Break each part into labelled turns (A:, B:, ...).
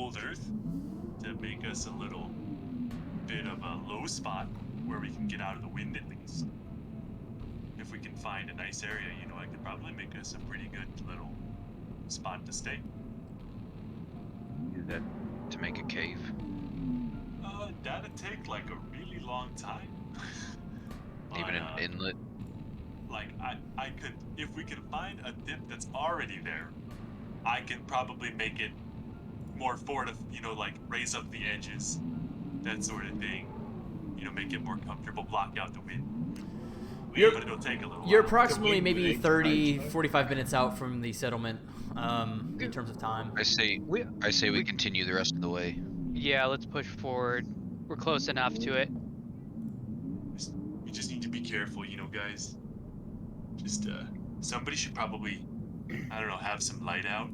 A: cold earth to make us a little bit of a low spot where we can get out of the wind at least. If we can find a nice area, you know, I could probably make us a pretty good little spot to stay.
B: Is that to make a cave?
A: That'd take like a really long time.
B: Even an inlet?
A: Like, I could, if we can find a dip that's already there, I can probably make it more you know, like raise up the edges, that sort of thing. You know, make it more comfortable, block out the wind. But it'll take a little
C: You're
A: while.
C: approximately maybe 30, 45 minutes out from the settlement, in terms of time.
B: I say we continue the rest of the way.
D: Yeah, let's push forward. We're close enough to it.
A: We just need to be careful, you know, guys. Just, somebody should probably, I don't know, have some light out.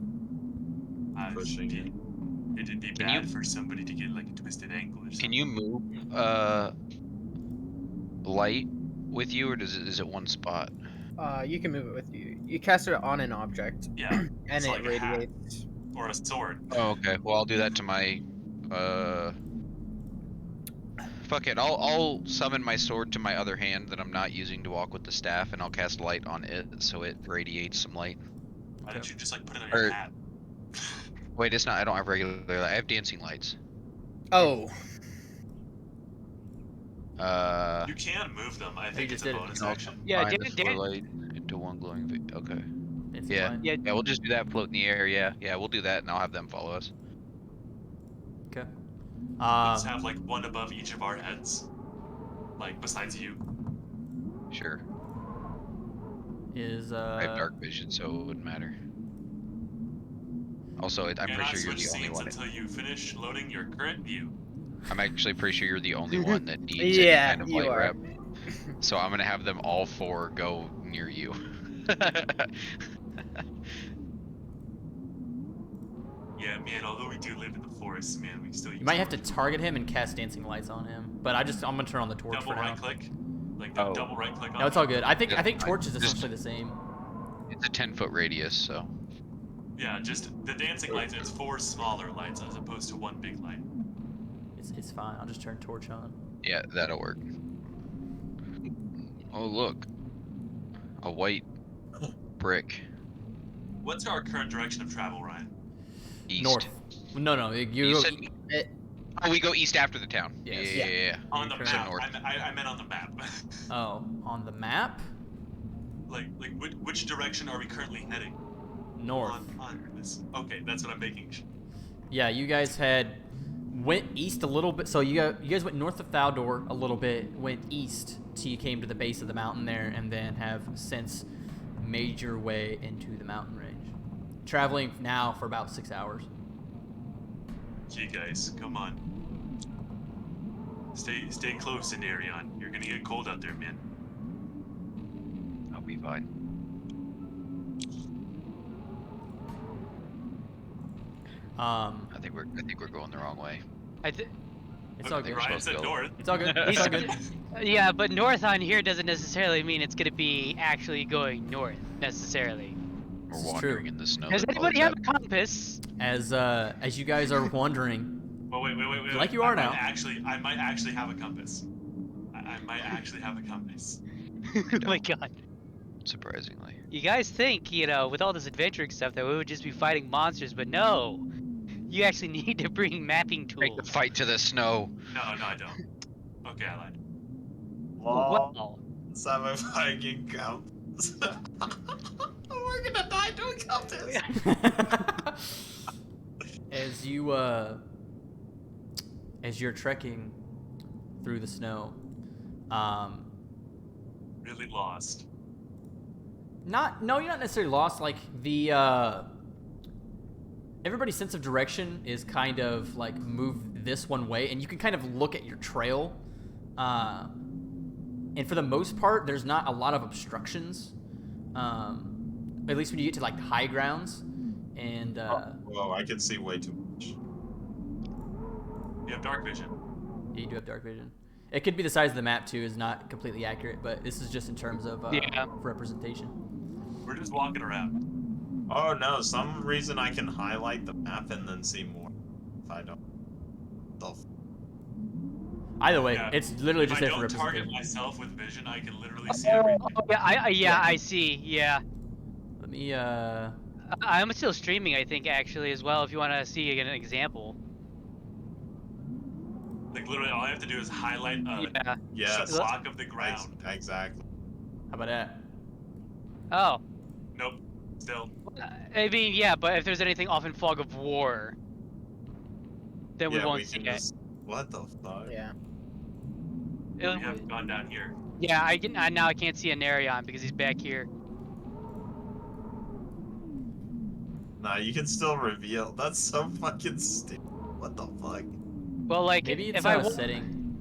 A: It'd be bad for somebody to get like a twisted ankle or something.
B: Can you move light with you, or is it one spot?
E: You can move it with you. You cast it on an object.
A: Yeah.
E: And it
A: like
E: radiates.
A: Or a sword.
B: Oh, okay. Well, I'll do that to my fuck it. I'll summon my sword to my other hand that I'm not using to walk with the staff, and I'll cast light on it so it radiates some light.
A: Why don't you just like put it on your hat?
B: Wait, it's not. I don't have regular light. I have dancing lights.
E: Oh.
A: You can move them. I think it's
C: just
A: a
C: did it.
A: bonus action.
D: Yeah,
B: Dan light into one glowing. Okay.
C: It's
B: Yeah.
C: fine.
D: Yeah.
B: Yeah, we'll just do that. Float in the air. Yeah, we'll do that, and I'll have them follow us.
C: Okay.
A: Let's have like one above each of our heads, like besides you.
B: Sure.
C: I
B: I have dark vision, so it wouldn't matter. Also, I'm pretty sure you're the only one.
A: Until you finish loading your current view.
B: I'm actually pretty sure you're the only one that needs any kind of light rep. So I'm gonna have them all four go near you.
A: Yeah, man. Although we do live in the forest, man, we still.
C: You might have to target him and cast dancing lights on him, but I'm gonna turn on the torch
A: double
C: for now.
A: right click, like double right click on.
C: No, it's all good. I think
B: Yeah,
C: torch is essentially the same.
B: It's a 10-foot radius, so.
A: Yeah, just the dancing lights. It's 4 smaller lights as opposed to 1 big light.
C: It's fine. I'll just turn torch on.
B: Yeah, that'll work. Oh look, a white brick.
A: What's our current direction of travel, Ryan?
B: East.
C: North. No.
B: You said. Oh, we go east after the town.
C: Yes.
B: Yeah.
A: On the
C: So
A: map.
B: north.
A: I meant on the map.
C: Oh, on the map?
A: like which direction are we currently heading?
C: North.
A: On this. Okay, that's what I'm making.
C: Yeah, you guys went east a little bit. So you guys went north of Thaldor a little bit, went east till you came to the base of the mountain there, and then have since made your way into the mountain range. Traveling now for about 6 hours.
A: Gee, guys, come on. Stay close in Arion. You're gonna get cold out there, man.
B: I'll be fine. I think we're going the wrong way.
C: It's all good.
A: Ryan said north.
C: It's all good. It's all good.
D: Yeah, but north on here doesn't necessarily mean it's gonna be actually going north necessarily.
B: We're
C: This is
B: wandering
C: true.
B: in the snow.
D: Does anybody have a compass?
C: As you guys are wandering,
A: Well, wait.
C: Like you are now.
A: I might actually have a compass. I might actually have a compass.
D: Oh my god.
B: Surprisingly.
D: You guys think, you know, with all this adventuring stuff that we would just be fighting monsters, but no. You actually need to bring mapping
B: Take the
D: tools.
B: fight to the snow.
A: No, I don't. Okay, I lied.
D: Wow.
F: Let's have a fucking compass. We're gonna die doing compass.
C: as you're trekking through the snow,
A: Really lost.
C: you're not necessarily lost. Like everybody's sense of direction is kind of like move this one way, and you can kind of look at your trail, and for the most part, there's not a lot of obstructions. At least when you get to like the high grounds, and
F: Whoa, I can see way too much.
A: You have dark vision.
C: you do have dark vision. It could be the size of the map too, is not completely accurate, but this is just in terms of
D: Yeah.
C: representation.
A: We're just walking around.
F: Oh no, some reason I can highlight the map and then see more. I don't. The
C: Either way,
A: Yeah.
C: it's literally
A: If
C: just
A: I
C: there for
A: don't target
C: representation.
A: myself with vision, I can literally see everything.
D: Yeah, I see. Yeah.
C: Let me
D: I'm still streaming, I think, actually, as well, if you want to see an example.
A: Like literally, all I have to do is highlight a
D: Yeah.
F: Yes.
A: block of the ground.
F: Exactly.
C: how about that?
D: Oh.
A: Nope. Still.
D: I mean, yeah, but if there's anything off in Fog of War, then we
F: Yeah,
D: won't
F: we
D: see
F: can
D: it.
F: just. What the fuck?
E: Yeah.
A: We have gone down here.
D: Yeah, now I can't see Anarion because he's back here.
F: Nah, you can still reveal. That's so fucking stupid. What the fuck?
D: Well, like,
C: Maybe it's
D: if I
C: setting.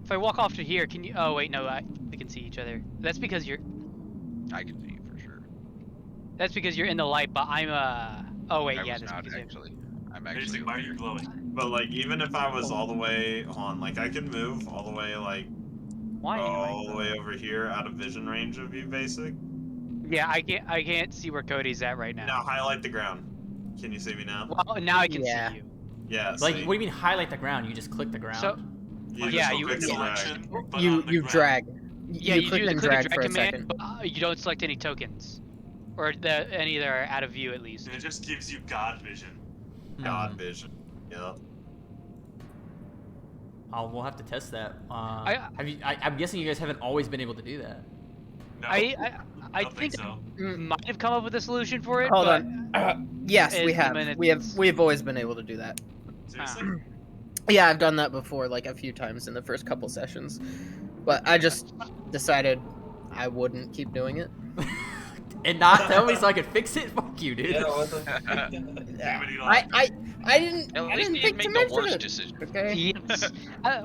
D: if I walk off to here, can you? Oh wait, no, we can see each other. That's because you're.
B: I can see you for sure.
D: That's because you're in the light, but I'm Oh wait,
B: I
D: yeah,
B: was
D: that's
B: not
D: because
B: actually. I'm
A: They're just
B: actually
A: like, why are
B: over
A: you
B: here.
A: glowing?
F: But like, even if I was all the way on, like, I can move all the way, like,
D: Why anyway?
F: all the way over here out of vision range of you, basic.
D: Yeah, I can't see where Cody's at right now.
F: Now highlight the ground. Can you see me now?
D: Well, now I can
E: Yeah.
D: see you.
F: Yeah.
C: Like,
F: see?
C: what do you mean highlight the ground? You just click the ground.
D: So
F: You
D: yeah,
F: just
D: you-
F: click
A: Quick
F: and drag.
A: selection, but
E: You
A: on the ground.
E: drag.
D: yeah,
E: You click
D: do the
E: and
D: click
E: drag
D: and
E: for a
D: command,
E: second.
D: but you don't select any tokens, or any that are out of view at least.
A: And it just gives you God vision.
F: God
C: Mhm.
F: vision. Yep.
C: We'll have to test that.
D: I-
C: I'm guessing you guys haven't always been able to do that.
A: No,
D: I
A: don't
D: think
A: so.
D: might have come up with a solution for it.
E: Hold
D: but
E: on. Yes, we
D: in
E: have.
D: minutes-
E: We've always been able to do that.
A: Seriously?
E: Yeah, I've done that before, like a few times in the first couple sessions, but I just decided I wouldn't keep doing it.
C: And not tell me so I could fix it? Fuck you, dude.
F: Yeah. What the?
E: Yeah.
A: Anybody
E: I didn't.
B: At
E: I
B: least
E: didn't
B: you
E: think
B: didn't
E: to
B: make the
E: mention
B: worst
E: it.
B: decision.
E: Okay.
D: Yes.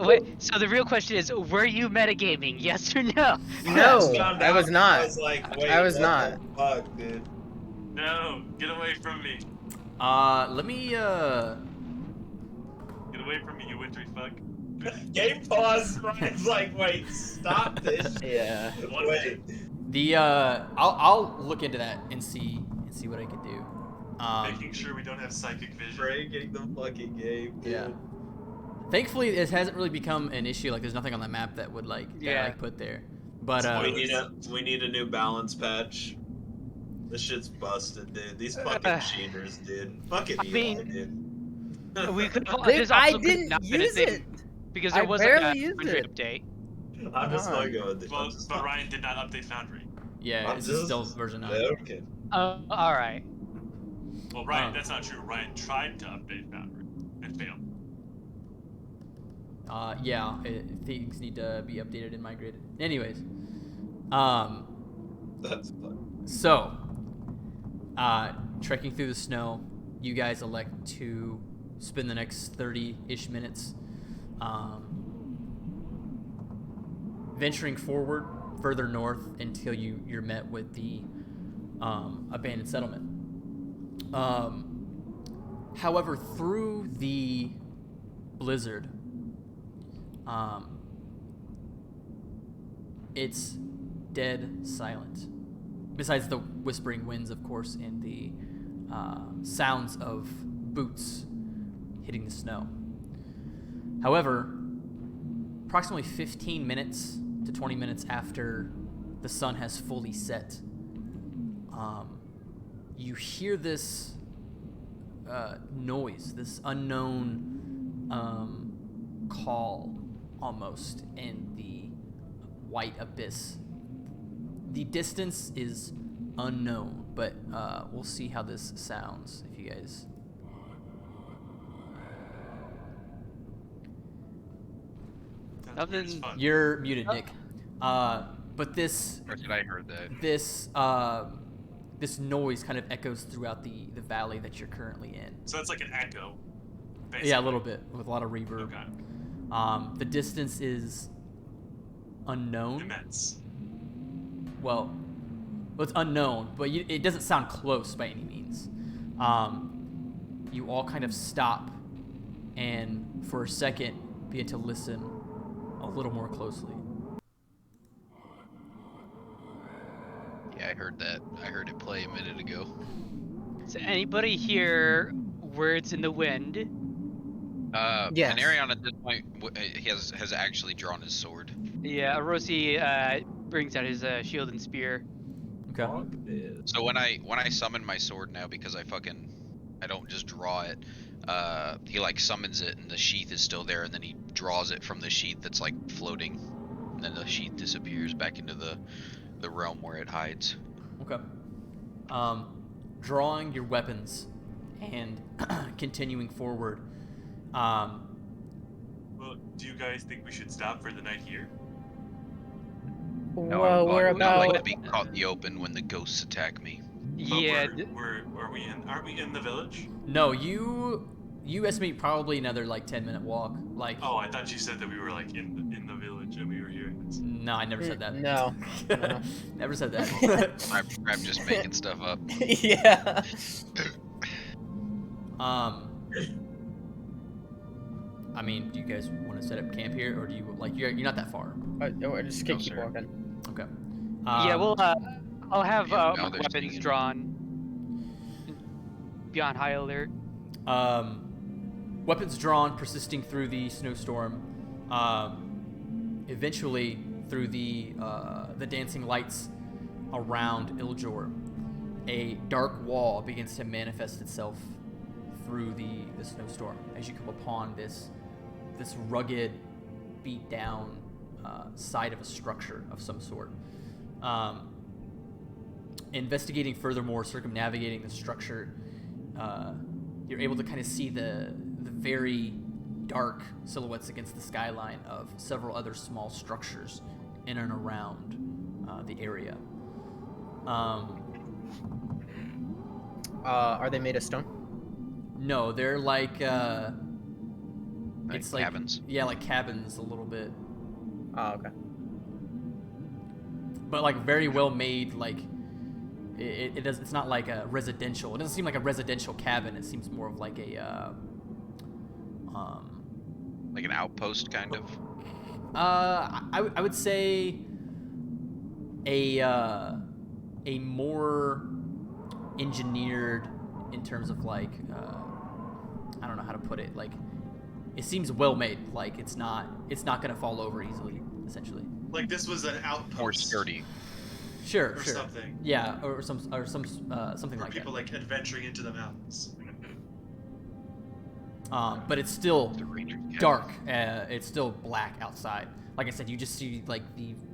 D: Wait. So the real question is, were you metagaming? Yes or no?
E: No,
F: Found
E: I
F: out,
E: was not.
F: I was like, wait,
E: I was
F: what
E: not.
F: the fuck, dude?
A: No, get away from me.
C: Let me
A: Get away from me, you wintry fuck.
F: Game pause. Ryan's like, wait, stop this.
E: Yeah.
F: Wait.
C: I'll look into that and see what I can do.
A: Making sure we don't have psychic vision.
F: Breaking the fucking game, dude.
C: Yeah. Thankfully, it hasn't really become an issue. Like, there's nothing on the map that would
D: Yeah.
C: put there. But
F: we need a new balance patch. This shit's busted, dude. These fucking cheaters, dude. Fucking
D: I
F: Eli,
D: mean-
F: dude.
D: We could.
E: Dude,
D: this
E: I
D: also could
E: didn't
D: not been a
E: use
D: thing,
E: it.
D: because
E: I
D: there was a
E: barely used
D: 100
E: it.
D: update.
F: I'm just
E: Come
F: not
E: on.
F: going to.
A: Well, but Ryan did not update Foundry.
C: yeah,
F: I'm
C: it's
F: just-
C: still version 9.
F: Okay.
D: All right.
A: Well, Ryan, that's not true. Ryan tried to update Foundry and failed.
C: Yeah, things need to be updated and migrated. Anyways,
F: That's fun.
C: so, trekking through the snow, you guys elect to spend the next 30-ish minutes venturing forward further north until you're met with the abandoned settlement. However, through the blizzard, it's dead silent. Besides the whispering winds, of course, and the sounds of boots hitting the snow. However, approximately 15 minutes to 20 minutes after the sun has fully set, you hear this noise, this unknown call almost in the white abyss. The distance is unknown, but we'll see how this sounds if you guys.
A: That's weird as
D: Nothing-
A: fuck.
C: You're muted, Nick. But this
B: Or did I heard that?
C: this noise kind of echoes throughout the valley that you're currently in.
A: So it's like an echo. Basically.
C: Yeah, a little bit with a lot of reverb.
A: Okay.
C: The distance is unknown.
A: Immense.
C: Well, it's unknown, but it doesn't sound close by any means. You all kind of stop, and for a second begin to listen a little more closely.
B: Yeah, I heard that. I heard it play a minute ago.
D: Does anybody hear words in the wind?
E: Yes.
B: Panarion at this point he has actually drawn his sword.
D: Yeah, Arosi brings out his shield and spear.
C: Okay.
F: Fuck this.
B: So when I summon my sword now, because I don't just draw it, he like summons it and the sheath is still there, and then he draws it from the sheath that's like floating, and then the sheath disappears back into the realm where it hides.
C: Okay. Drawing your weapons and continuing forward.
A: Well, do you guys think we should stop for the night here?
B: No,
E: Well,
B: I
E: we're
B: would not like to
E: about.
B: be caught in the open when the ghosts attack me.
A: But
D: Yeah,
A: aren't we in the village?
C: No, you estimate probably another like 10-minute walk. Like,
A: Oh, I thought you said that we were like in the village and we were hearing this.
C: no, I never said that.
E: No. No.
C: Never said that.
B: I'm just making stuff up.
E: Yeah.
C: I mean, do you guys want to set up camp here, or do you like you're not that far?
E: Just
B: No,
E: keep
B: sir.
E: walking.
C: Okay.
D: yeah. Well, I'll have
B: Yeah, now
D: my
B: they're
D: weapons
B: singing.
D: drawn. Be on high alert.
C: Weapons drawn, persisting through the snowstorm. Eventually, through the dancing lights around Iljor, a dark wall begins to manifest itself through the snowstorm as you come upon this rugged, beat down side of a structure of some sort. Investigating furthermore, circumnavigating the structure, you're able to kind of see the very dark silhouettes against the skyline of several other small structures in and around the area.
E: Are they made of stone?
C: No, they're like it's like
B: cabins.
C: Yeah, like cabins a little bit,
E: Oh, okay.
C: but like very well made. Like it does. It's not like a residential. It doesn't seem like a residential cabin. It seems more of like a
B: Like an outpost, kind of.
C: I would say a more engineered in terms of like I don't know how to put it. Like it seems well made. Like it's not gonna fall over easily. Essentially.
A: Like this was an outpost.
B: More sturdy.
C: Sure.
A: Or
C: sure.
A: something.
C: Yeah, or something
A: For
C: like
A: people like adventuring into the mountains.
C: that. But it's still
B: The Ranger cabin.
C: dark. It's still black outside. Like I said, you just see like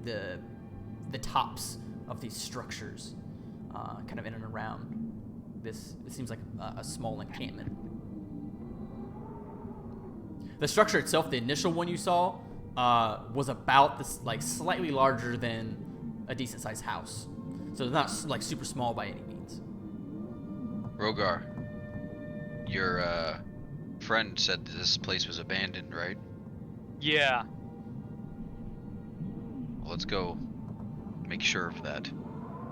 C: the tops of these structures, kind of in and around this. It seems like a small encampment. The structure itself, the initial one you saw, was about this like slightly larger than a decent sized house. So it's not like super small by any means.
B: Rogar, your friend said that this place was abandoned, right?
D: Yeah.
B: Well, let's go make sure of that.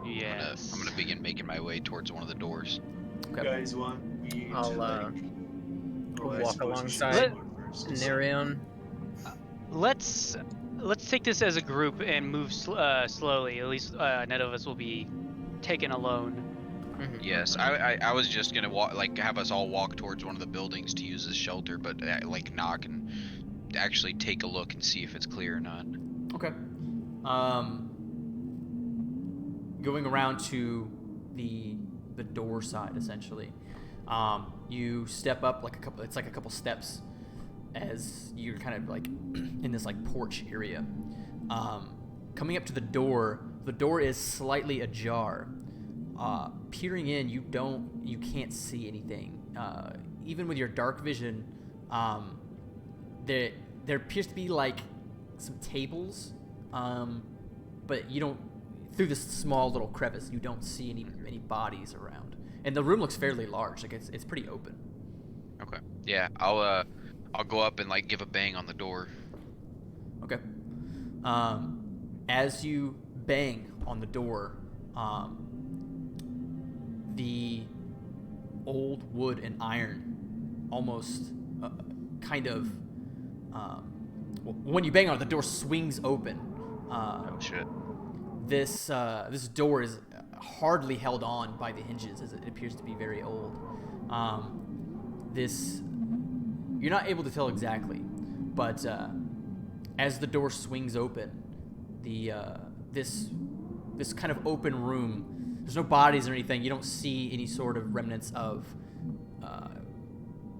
D: Yes.
B: I'm gonna begin making my way towards one of the doors.
A: You
C: Okay.
A: guys want me
E: I'll,
A: to like I
E: walk
A: suppose we should
E: alongside
A: go first.
E: Nerion.
D: Let's take this as a group and move slowly. At least none of us will be taken alone.
B: Yes, I was just gonna have us all walk towards one of the buildings to use as shelter, but like knock and actually take a look and see if it's clear or not.
C: Okay. Going around to the door side, essentially, you step up like a couple. It's like a couple steps as you're kind of like in this like porch area. Coming up to the door is slightly ajar. Peering in, you can't see anything. Even with your dark vision, there appears to be like some tables, but you don't. Through this small little crevice, you don't see any bodies around, and the room looks fairly large. Like it's pretty open.
B: Okay. Yeah, I'll go up and like give a bang on the door.
C: Okay. As you bang on the door, the old wood and iron almost kind of when you bang on it, the door swings open.
B: Oh shit.
C: This door is hardly held on by the hinges as it appears to be very old. This You're not able to tell exactly, but as the door swings open, this kind of open room. There's no bodies or anything. You don't see any sort of remnants of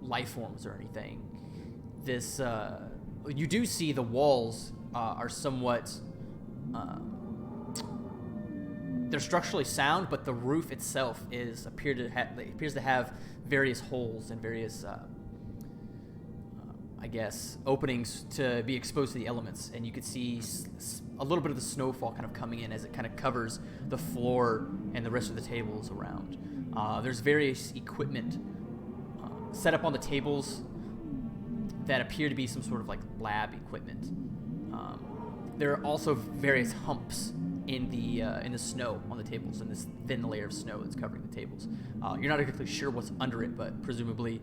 C: life forms or anything. You do see the walls are somewhat. They're structurally sound, but the roof itself appears to have various holes and various, I guess, openings to be exposed to the elements. And you could see a little bit of the snowfall kind of coming in as it kind of covers the floor and the rest of the tables around. There's various equipment set up on the tables that appear to be some sort of like lab equipment. There are also various humps in the snow on the tables, and this thin layer of snow that's covering the tables. You're not exactly sure what's under it, but presumably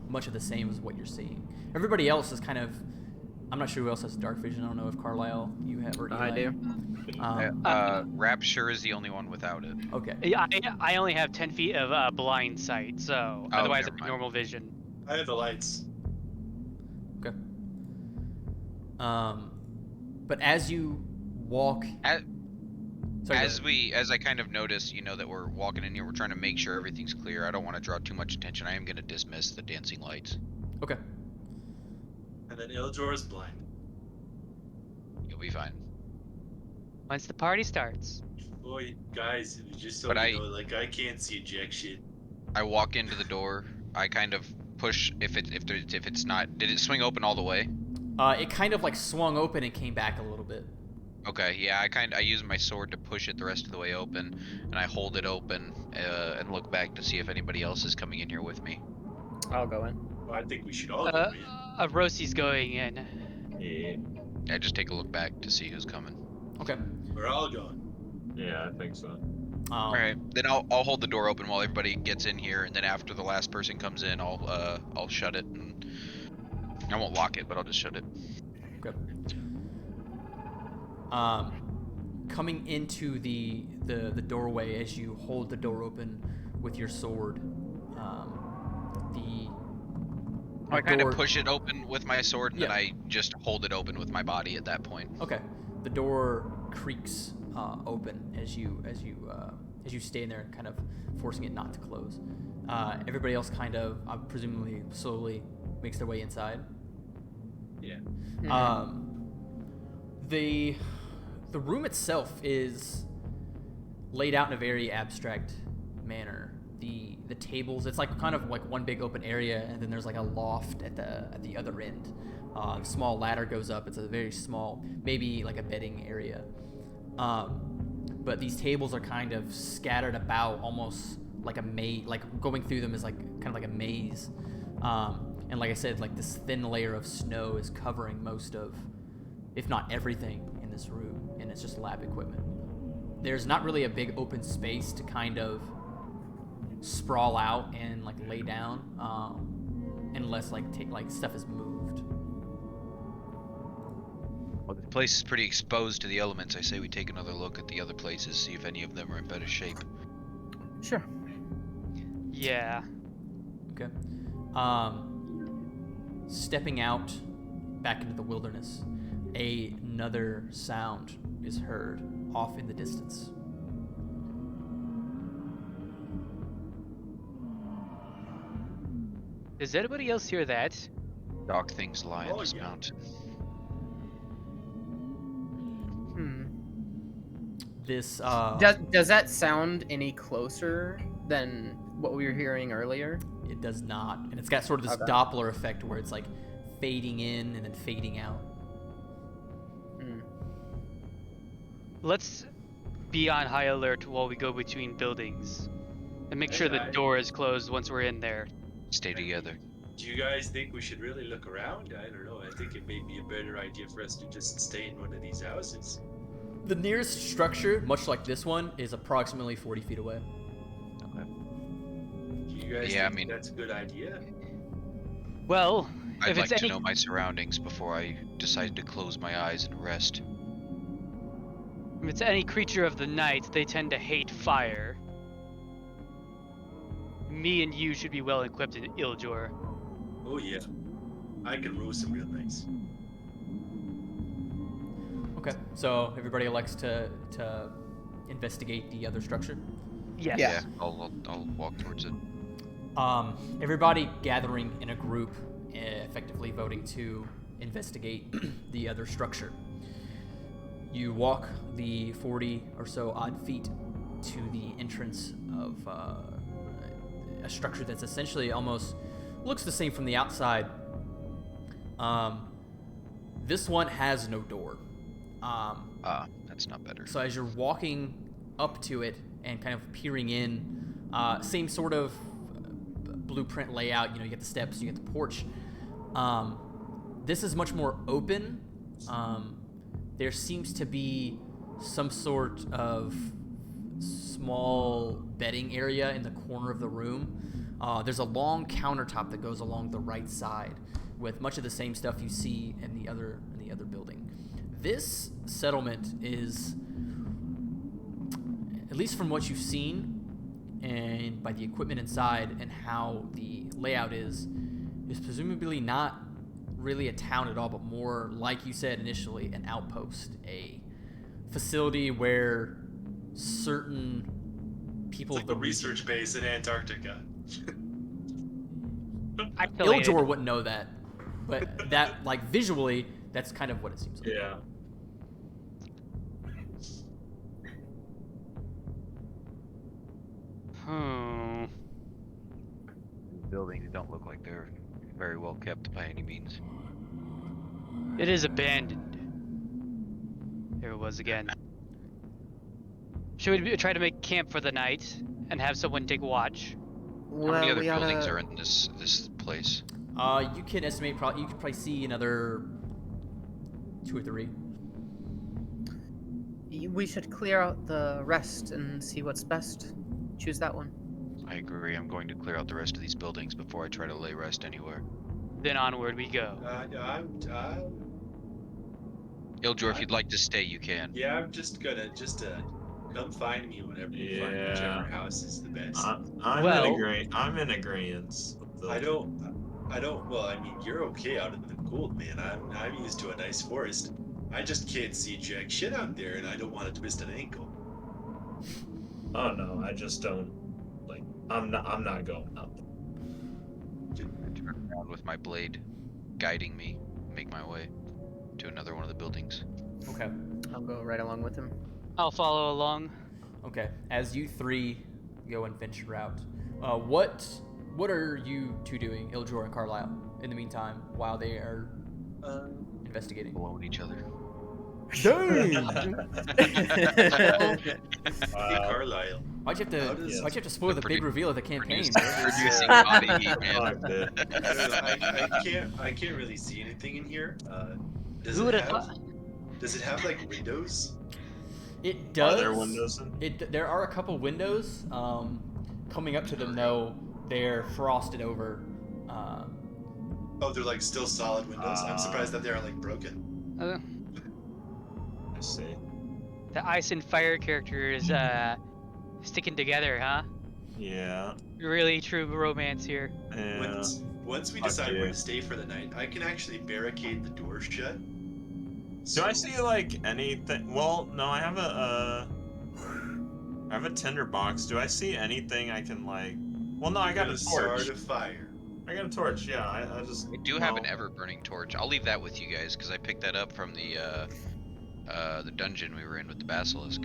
C: much of the same as what you're seeing. Everybody else is kind of, I'm not sure who else has dark vision. I don't know if Carlisle, you have, or Eli.
E: I do.
B: Rapture is the only one without it.
C: Okay.
D: Yeah, I only have 10 feet of blind sight, so
B: Oh,
D: otherwise
B: never
D: I have
B: mind.
D: normal vision.
A: I have the lights.
C: Okay. But as you walk, Sorry,
B: As I kind of notice, that we're walking in here, we're trying to make sure everything's clear. I don't want to draw too much attention. I am going to dismiss the dancing lights.
C: okay.
A: And then Ildor is blind.
B: You'll be fine.
D: Once the party starts.
A: Boy, guys, just so
B: But
A: you know, like, I can't see jack shit.
B: I walk into the door. I kind of push if it's not. Did it swing open all the way?
C: It kind of like swung open and came back a little bit.
B: Okay, yeah, I use my sword to push it the rest of the way open, and I hold it open and look back to see if anybody else is coming in here with me.
E: I'll go in.
A: Well, I think we should all go in.
D: Rosie's going in.
F: Yeah.
B: I just take a look back to see who's coming.
C: Okay.
A: We're all going.
F: Yeah, I think so.
B: All right, then I'll hold the door open while everybody gets in here, and then after the last person comes in, I'll shut it, and I won't lock it, but I'll just shut it.
C: Okay. Coming into the doorway as you hold the door open with your sword,
B: I kind
C: door-
B: of push it open with my sword, and
C: Yeah.
B: then I just hold it open with my body at that point.
C: Okay. The door creaks open as you stay in there, kind of forcing it not to close. Everybody else kind of, presumably, slowly makes their way inside.
A: Yeah.
C: The room itself is laid out in a very abstract manner. The tables, it's like kind of like one big open area, and then there's like a loft at the other end. Small ladder goes up. It's a very small, maybe like a bedding area. But these tables are kind of scattered about, almost like a maze. Like going through them is like kind of like a maze. And like I said, like this thin layer of snow is covering most of, if not everything, in this room, and it's just lab equipment. There's not really a big open space to kind of sprawl out and like lay down, unless like stuff is moved.
B: Well, the place is pretty exposed to the elements. I say we take another look at the other places, see if any of them are in better shape.
E: Sure.
D: Yeah.
C: Okay. Stepping out back into the wilderness, another sound is heard off in the distance.
D: Does anybody else hear that?
B: Dark things lie on
A: Oh,
B: this
A: yeah.
B: mountain.
C: This
E: Does that sound any closer than what we were hearing earlier?
C: it does not, and it's got sort of this
E: Okay.
C: Doppler effect where it's like fading in and then fading out.
D: Let's be on high alert while we go between buildings. And make sure the
A: Okay.
D: door is closed once we're in there.
B: Stay together.
A: Do you guys think we should really look around? I don't know. I think it may be a better idea for us to just stay in one of these houses.
C: The nearest structure, much like this one, is approximately 40 feet away.
A: Do you guys
B: Yeah, I
A: think
B: mean-
A: that's a good idea?
D: Well,
B: I'd
D: if
B: like
D: it's
B: to
D: any
B: know my surroundings before I decide to close my eyes and rest.
D: if it's any creature of the night, they tend to hate fire. Me and you should be well equipped in Iljor.
F: Oh yeah, I can roast him real nice.
C: Okay, so everybody elects to investigate the other structure.
D: Yes.
E: Yeah.
B: I'll walk towards it.
C: Everybody gathering in a group, effectively voting to investigate the other structure. You walk the 40 or so odd feet to the entrance of a structure that's essentially almost looks the same from the outside. This one has no door.
B: That's not better.
C: So as you're walking up to it and kind of peering in, same sort of blueprint layout. You know, you get the steps, you get the porch. This is much more open. There seems to be some sort of small bedding area in the corner of the room. There's a long countertop that goes along the right side with much of the same stuff you see in the other building. This settlement is, at least from what you've seen and by the equipment inside and how the layout is presumably not really a town at all, but more, like you said initially, an outpost, a facility where certain people
A: It's like
C: of
A: the
C: the
A: research base in Antarctica.
D: Isolated.
C: Ildor wouldn't know that, but that, like, visually, that's kind of what it seems like.
F: Yeah.
B: Buildings don't look like they're very well kept by any means.
D: It is abandoned. There it was again. Should we try to make camp for the night and have someone take watch?
B: How many other
E: we
B: buildings
E: oughta-
B: are in this place?
C: You can estimate, you could probably see another 2 or 3.
E: We should clear out the rest and see what's best. Choose that one.
B: I agree. I'm going to clear out the rest of these buildings before I try to lay rest anywhere.
D: Then onward we go.
B: Ildor, if you'd like to stay, you can.
A: Yeah, I'm just gonna come find me whenever you find whichever house is the best.
F: I'm in agreement.
A: I don't. Well, I mean, you're okay out in the cold, man. I'm used to a nice forest. I just can't see jack shit out there, and I don't want to twist an ankle.
F: Oh no, I just don't like. I'm not going up.
B: I turn around with my blade, guiding me, make my way to another one of the buildings.
C: Okay.
E: I'll go right along with him.
D: I'll follow along.
C: Okay. As you 3 go and venture out, what are you 2 doing, Ildor and Carlisle, in the meantime, while they are investigating?
B: Blowing each other.
C: Dang!
A: Hey, Carlisle.
C: Why'd you have to spoil the big reveal of the campaign,
B: Producing
C: bro?
B: body heat, man.
A: I can't really see anything in here.
D: Who would have?
A: Does it have like windows?
C: It does.
F: Are there windows in?
C: There are a couple windows. Coming up to them though, they're frosted over.
A: Oh, they're like still solid windows. I'm surprised that they aren't like broken.
F: I see.
D: The ice and fire characters sticking together, huh?
F: Yeah.
D: Really true romance here.
F: Yeah.
A: Once we
F: Fuck
A: decide
F: you.
A: where to stay for the night, I can actually barricade the door shut.
F: Do I see like anything? Well, no, I have a tinder box. Do I see anything I can like? Well, no, I got a torch.
A: Start a fire.
F: I got a torch. Yeah, I just.
B: I do have an ever-burning torch. I'll leave that with you guys because I picked that up from the dungeon we were in with the basilisk.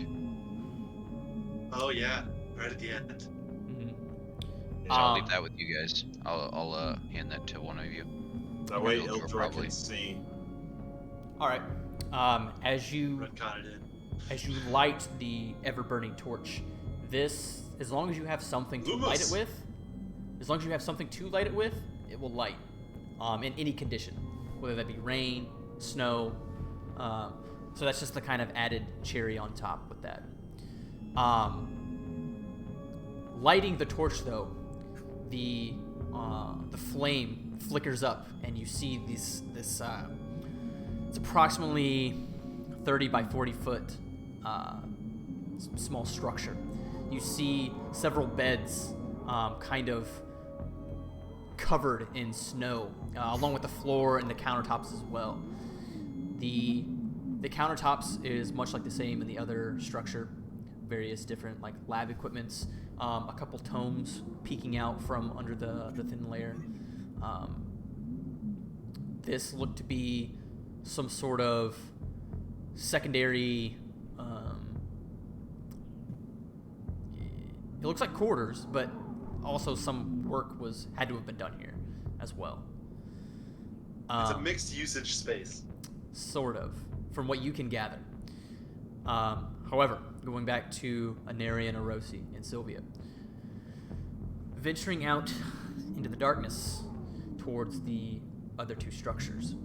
A: Oh yeah, right at the end.
B: So I'll leave that with you guys. I'll hand that to one of you.
F: That way,
B: Ildor
F: Ildor
B: probably.
F: can see.
C: All right. As you
A: Retcon it in.
C: as you light the ever-burning torch, this, as long as you have something to light it
A: Lumos.
C: with, it will light. In any condition, whether that be rain, snow. So that's just the kind of added cherry on top with that. Lighting the torch though, the flame flickers up, and you see this it's approximately 30 by 40 foot small structure. You see several beds kind of covered in snow, along with the floor and the countertops as well. The countertops is much like the same in the other structure. Various different like lab equipments, a couple tomes peeking out from under the thin layer. This looked to be some sort of secondary. It looks like quarters, but also some work had to have been done here as well.
A: It's a mixed usage space.
C: Sort of, from what you can gather. However, going back to Anarian, Orosi, and Sylvia, venturing out into the darkness towards the other two structures.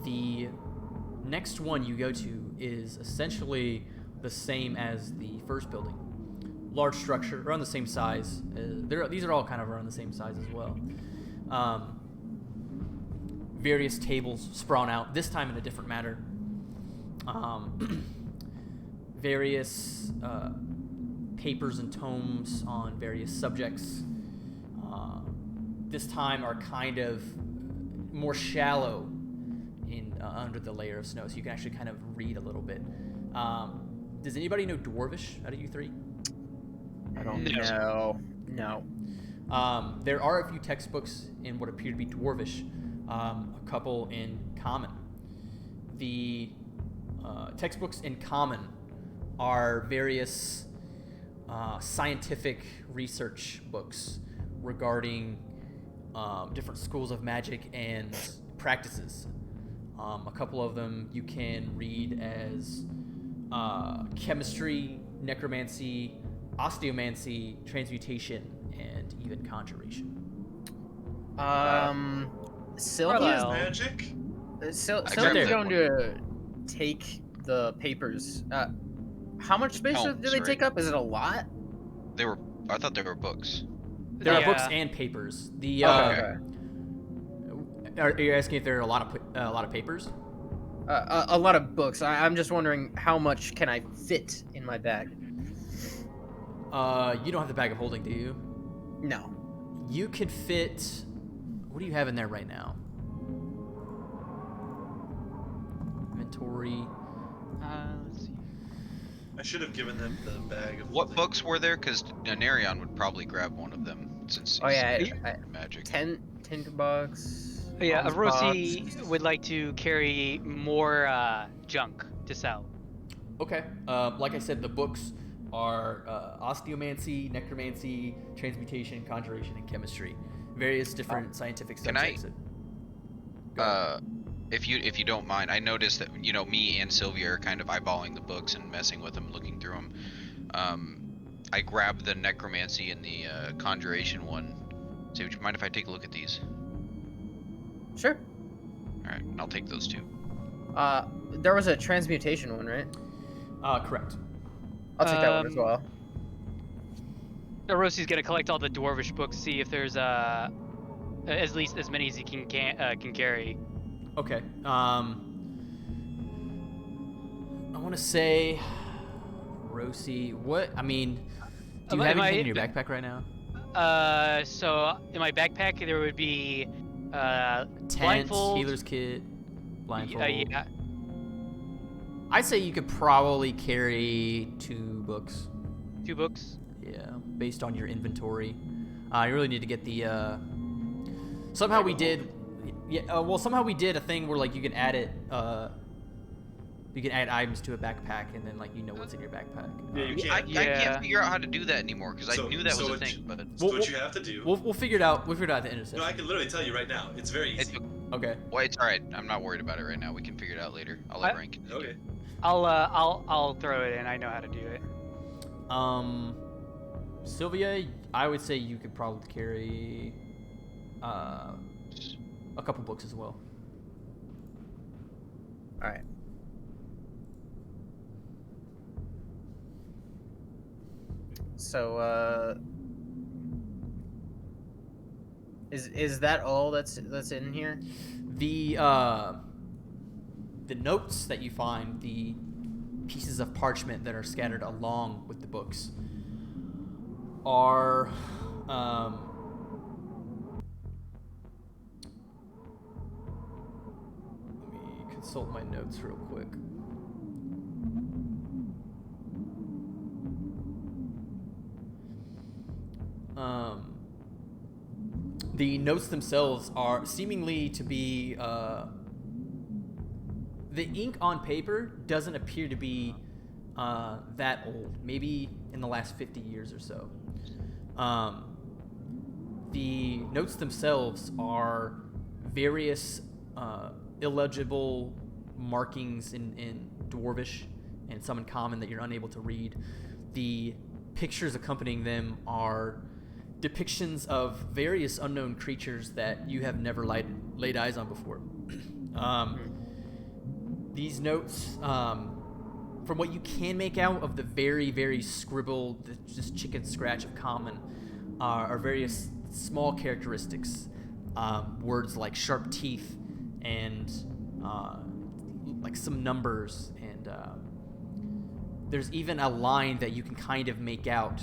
C: The next one you go to is essentially the same as the first building. Large structure, around the same size. These are all kind of around the same size as well. Various tables sprawn out, this time in a different manner. Various papers and tomes on various subjects. This time are kind of more shallow in under the layer of snow, so you can actually kind of read a little bit. Does anybody know Dwarvish out of you three?
E: I don't know. No.
C: There are a few textbooks in what appear to be Dwarvish, a couple in Common. The textbooks in Common are various scientific research books regarding different schools of magic and practices. A couple of them you can read as chemistry, necromancy, osteomancy, transmutation, and even conjuration.
E: Sylvia's
D: Carlisle.
A: Magic?
E: Sylvia's going to take the papers. How much space
B: Oh,
E: do they take up? Is it a lot?
B: I thought they were books.
C: There are
D: Yeah.
C: books and papers. The
E: Okay.
C: are you asking if there are a lot of papers?
E: A lot of books. I'm just wondering how much can I fit in my bag?
C: You don't have the bag of holding, do you?
E: No.
C: You could fit. What do you have in there right now? Inventory.
D: Let's see.
A: I should have given them the bag of
B: What
A: holding.
B: books were there? Because Nerion would probably grab one of them since
E: Oh
B: he's
E: yeah,
B: magic.
E: 10 tinderbox.
D: Yeah,
E: alms
D: Rosi
E: box.
D: would like to carry more junk to sell.
C: Okay. Like I said, the books are osteomancy, necromancy, transmutation, conjuration, and chemistry. Various different scientific
B: Can I-
C: subjects. Go ahead.
B: If you don't mind, I noticed that me and Sylvia are kind of eyeballing the books and messing with them, looking through them. I grabbed the necromancy and the conjuration one. So would you mind if I take a look at these?
E: Sure.
B: All right, I'll take those two.
E: There was a transmutation one, right?
C: Correct.
E: I'll take that one as well.
D: Rosi's gonna collect all the dwarvish books, see if there's at least as many as he can carry.
C: Okay. I want to say, Rosie. What? I mean, do you have anything in your backpack right now?
D: So in my backpack there would be
C: Tent,
D: blindfold.
C: healer's kit, blindfold.
D: Yeah.
C: I'd say you could probably carry 2 books.
D: 2 books.
C: Yeah, based on your inventory. You really need to get the. Somehow we did. Yeah. Well, somehow we did a thing where like you can add it. You can add items to a backpack, and then like what's in your backpack.
A: Yeah, you
B: I
A: can't.
D: Yeah.
B: can't figure out how to do that anymore because I
A: So-
B: knew that
A: so
B: was a
A: it-
B: thing, but
A: So
C: Well,
A: what you have to do.
C: We'll figure it out. We'll figure it out at the end of the
A: No, I
C: session.
A: can literally tell you right now. It's very
B: it's
A: easy.
C: Okay.
B: well, it's all right. I'm not worried about it right now. We can figure it out later. I'll let Ryan continue.
A: Okay.
D: I'll throw it in. I know how to do it.
C: Sylvia, I would say you could probably carry a couple books as well.
E: All right. So, is that all that's in here?
C: The notes that you find, the pieces of parchment that are scattered along with the books, are consult my notes real quick. The notes themselves are seemingly to be the ink on paper doesn't appear to be that old. Maybe in the last 50 years or so. The notes themselves are various illegible markings in Dwarvish and some in Common that you're unable to read. The pictures accompanying them are depictions of various unknown creatures that you have never laid eyes on before. These notes, from what you can make out of the very, very scribbled, just chicken scratch of Common, are various small characteristics. Words like sharp teeth and like some numbers, and there's even a line that you can kind of make out,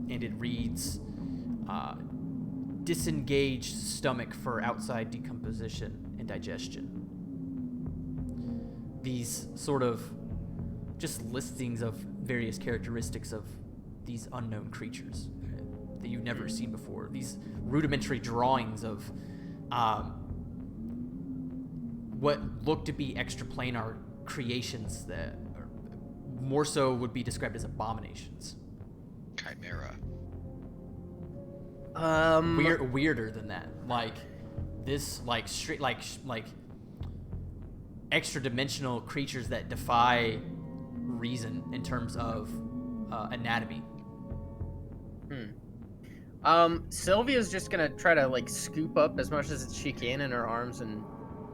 C: and it reads, disengaged stomach for outside decomposition and digestion. These sort of just listings of various characteristics of these unknown creatures that you've never seen before. These rudimentary drawings of what look to be extraplanar creations that are more so would be described as abominations.
B: Chimera.
C: Weirder than that. Like this, like straight, like extra dimensional creatures that defy reason in terms of anatomy.
E: Sylvia's just gonna try to like scoop up as much as she can in her arms, and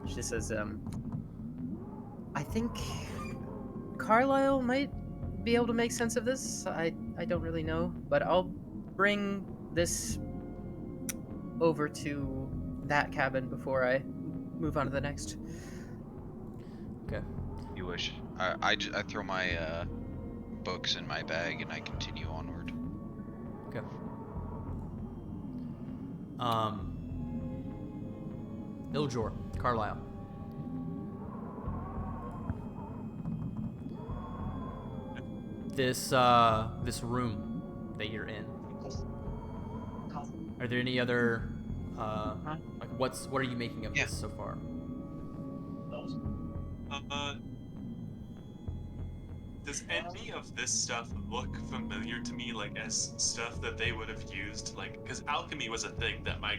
E: she says, I think Carlisle might be able to make sense of this. I don't really know, but I'll bring this over to that cabin before I move on to the next.
C: Okay.
B: You wish. I throw my books in my bag and I continue onward.
C: Okay. Iljor, Carlisle. This room that you're in. Are there any other like what are you making of this so far?
A: Does any of this stuff look familiar to me, like as stuff that they would have used, like, because alchemy was a thing that my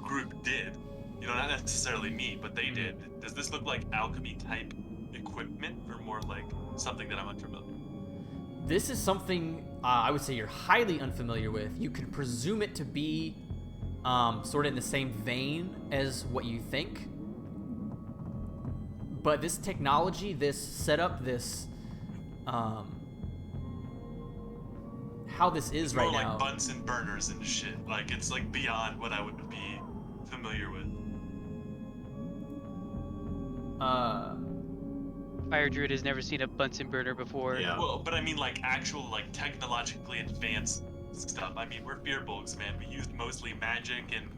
A: group did, you know, not necessarily me, but they did. Does this look like alchemy type equipment, or more like something that I'm unfamiliar with?
C: This is something I would say you're highly unfamiliar with. You could presume it to be sort of in the same vein as what you think. But this technology, this setup, this how this is right
A: more
C: now.
A: Like Bunsen burners and shit. Like, it's like beyond what I would be familiar with.
D: Fire Druid has never seen a Bunsen burner before.
F: Yeah.
A: Well, but I mean, like, actual, like, technologically advanced stuff. I mean, we're fearbolgs, man. We used mostly magic and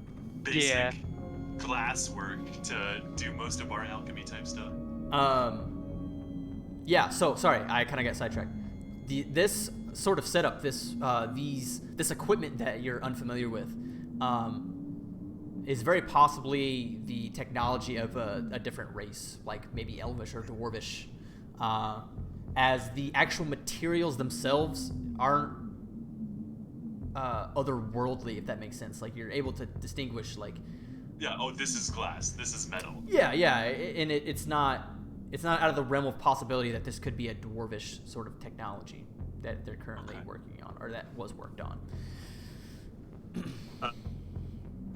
A: basic glass work to do most of our alchemy type stuff.
C: Yeah, so sorry, I kind of got sidetracked. This sort of setup, this equipment that you're unfamiliar with, is very possibly the technology of a different race, like maybe Elvish or Dwarvish, as the actual materials themselves aren't otherworldly, if that makes sense. Like, you're able to distinguish, like,
A: Yeah, oh, this is glass, this is metal.
C: yeah, and it's not out of the realm of possibility that this could be a Dwarvish sort of technology that they're currently working on, or that was worked on.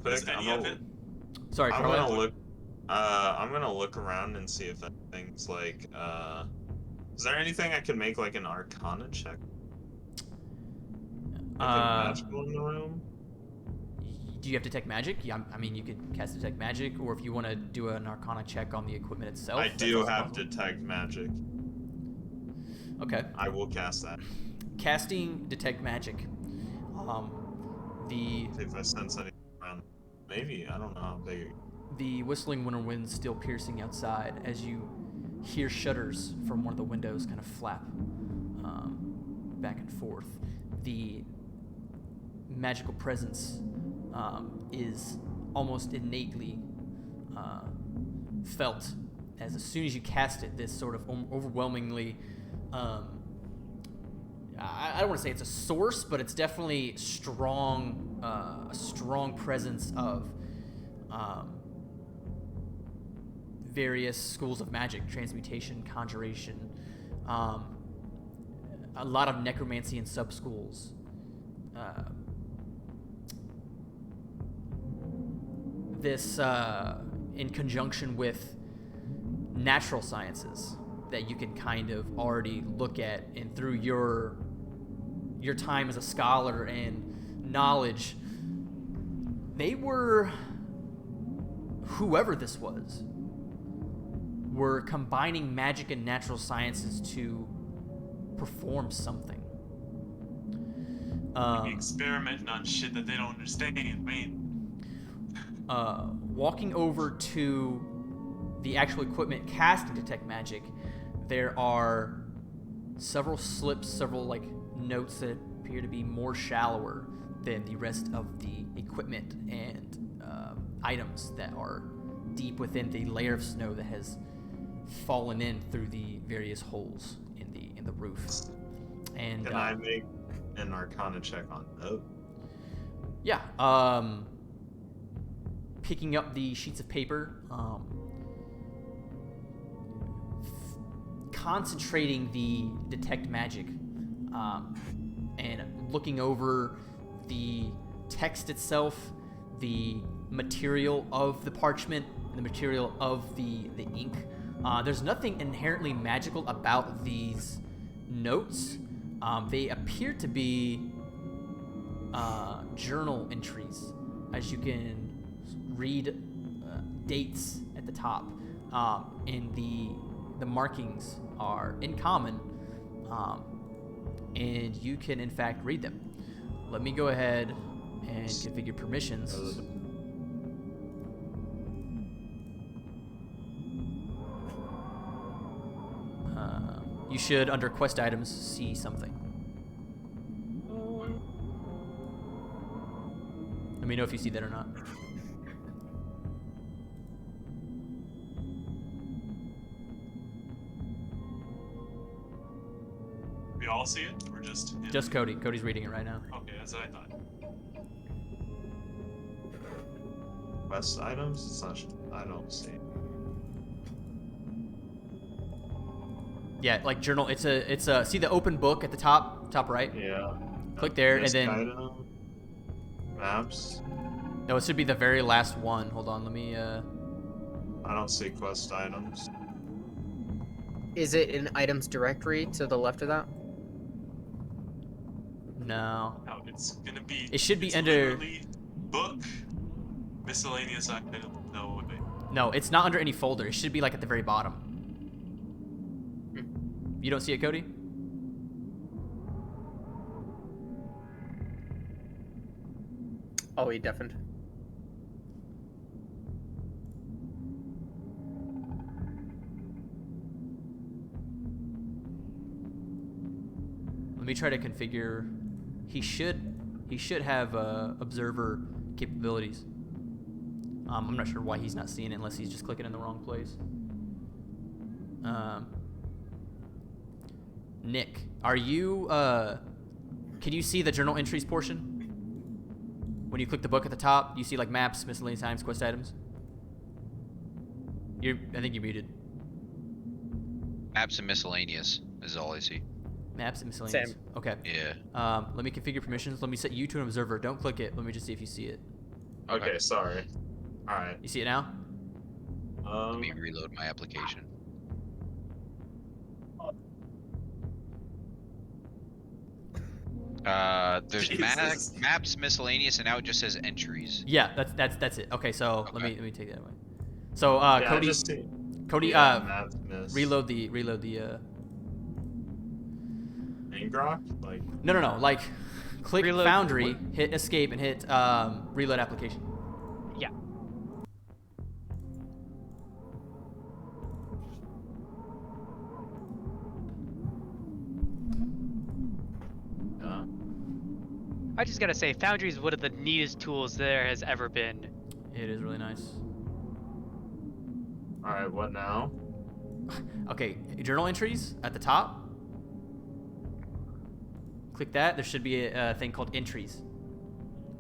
A: Is any of it?
C: Sorry,
F: I'm
C: Carlisle.
F: gonna look. I'm gonna look around and see if anything's like. Is there anything I can make like an Arcana check? Anything magical in the room?
C: Do you have detect magic? Yeah, I mean, you could cast detect magic, or if you want to do an Arcana check on the equipment itself.
F: I
C: that's
F: do
C: also
F: have
C: possible.
F: detect magic.
C: Okay.
F: I will cast that.
C: Casting detect magic.
F: If I sense anything around, maybe I don't know how big.
C: the whistling winter wind still piercing outside as you hear shutters from one of the windows kind of flap back and forth. The magical presence is almost innately felt as soon as you cast it, this sort of overwhelmingly I don't want to say it's a source, but it's definitely strong, a strong presence of various schools of magic, transmutation, conjuration, a lot of necromancy and sub-schools. This, in conjunction with natural sciences that you can kind of already look at, and through your time as a scholar and knowledge, they were, whoever this was, were combining magic and natural sciences to perform something.
A: Maybe experimenting on shit that they don't understand. I mean,
C: walking over to the actual equipment casting detect magic, there are several slips, several like notes that appear to be more shallower than the rest of the equipment and items that are deep within the layer of snow that has fallen in through the various holes in the roof. And
F: Can I make an Arcana check on those?
C: yeah, picking up the sheets of paper, concentrating the detect magic, and looking over the text itself, the material of the parchment, the material of the ink. There's nothing inherently magical about these notes. They appear to be journal entries, as you can read dates at the top, and the markings are in common, and you can in fact read them. Let me go ahead and configure permissions. You should, under quest items, see something. Let me know if you see that or not.
A: we all see it, or just him?
C: Just Cody. Cody's reading it right now.
A: Okay, that's what I thought.
F: Quest items? It's not. I don't see.
C: Yeah, like journal. It's a. See the open book at the top right.
F: Yeah.
C: Click there, and
F: Quest
C: then
F: item, maps.
C: no, it should be the very last one. Hold on, let me.
F: I don't see quest items.
E: Is it in items directory to the left of that?
C: No.
A: No, it's gonna be.
C: It should be
A: it's
C: under-
A: literally book, miscellaneous item. No, wait.
C: No, it's not under any folder. It should be like at the very bottom. You don't see it, Cody?
E: Oh, he deafened.
C: Let me try to configure. He should have observer capabilities. I'm not sure why he's not seeing it unless he's just clicking in the wrong place. Nick, are you? Can you see the journal entries portion? When you click the book at the top, you see like maps, miscellaneous items, quest items. I think you're muted.
B: Maps and miscellaneous is all I see.
C: Maps and miscellaneous.
E: Same.
C: Okay.
B: Yeah.
C: Let me configure permissions. Let me set you to an observer. Don't click it. Let me just see if you see it.
F: Okay, sorry. All right.
C: You see it now?
B: Let me reload my application. There's
A: Jesus.
B: maps, miscellaneous, and now it just says entries.
C: Yeah, that's it. Okay, so let
B: Okay.
C: me take that away. So
F: Yeah, I
C: Cody,
F: just see.
C: Cody,
F: Yeah, maps, miss.
C: reload the
F: Ingrok? Like.
C: no, like click
D: Reload
C: Foundry, hit escape, and hit reload application.
D: Yeah. I just gotta say, Foundry is one of the neatest tools there has ever been.
C: It is really nice.
F: All right, what now?
C: Okay, journal entries at the top. Click that. There should be a thing called entries.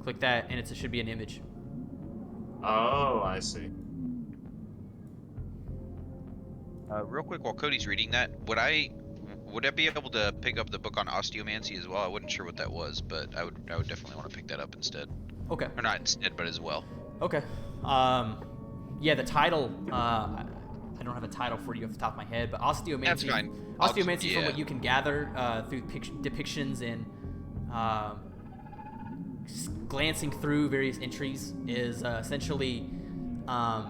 C: Click that, and it should be an image.
F: Oh, I see.
B: Real quick, while Cody's reading that, would I be able to pick up the book on osteomancy as well? I wasn't sure what that was, but I would definitely want to pick that up instead.
C: Okay.
B: Or not instead, but as well.
C: Okay. Yeah, the title. I don't have a title for you off the top of my head, but osteomancy.
B: That's fine.
C: Osteomancy, from
B: yeah.
C: what you can gather through depictions and glancing through various entries, is essentially a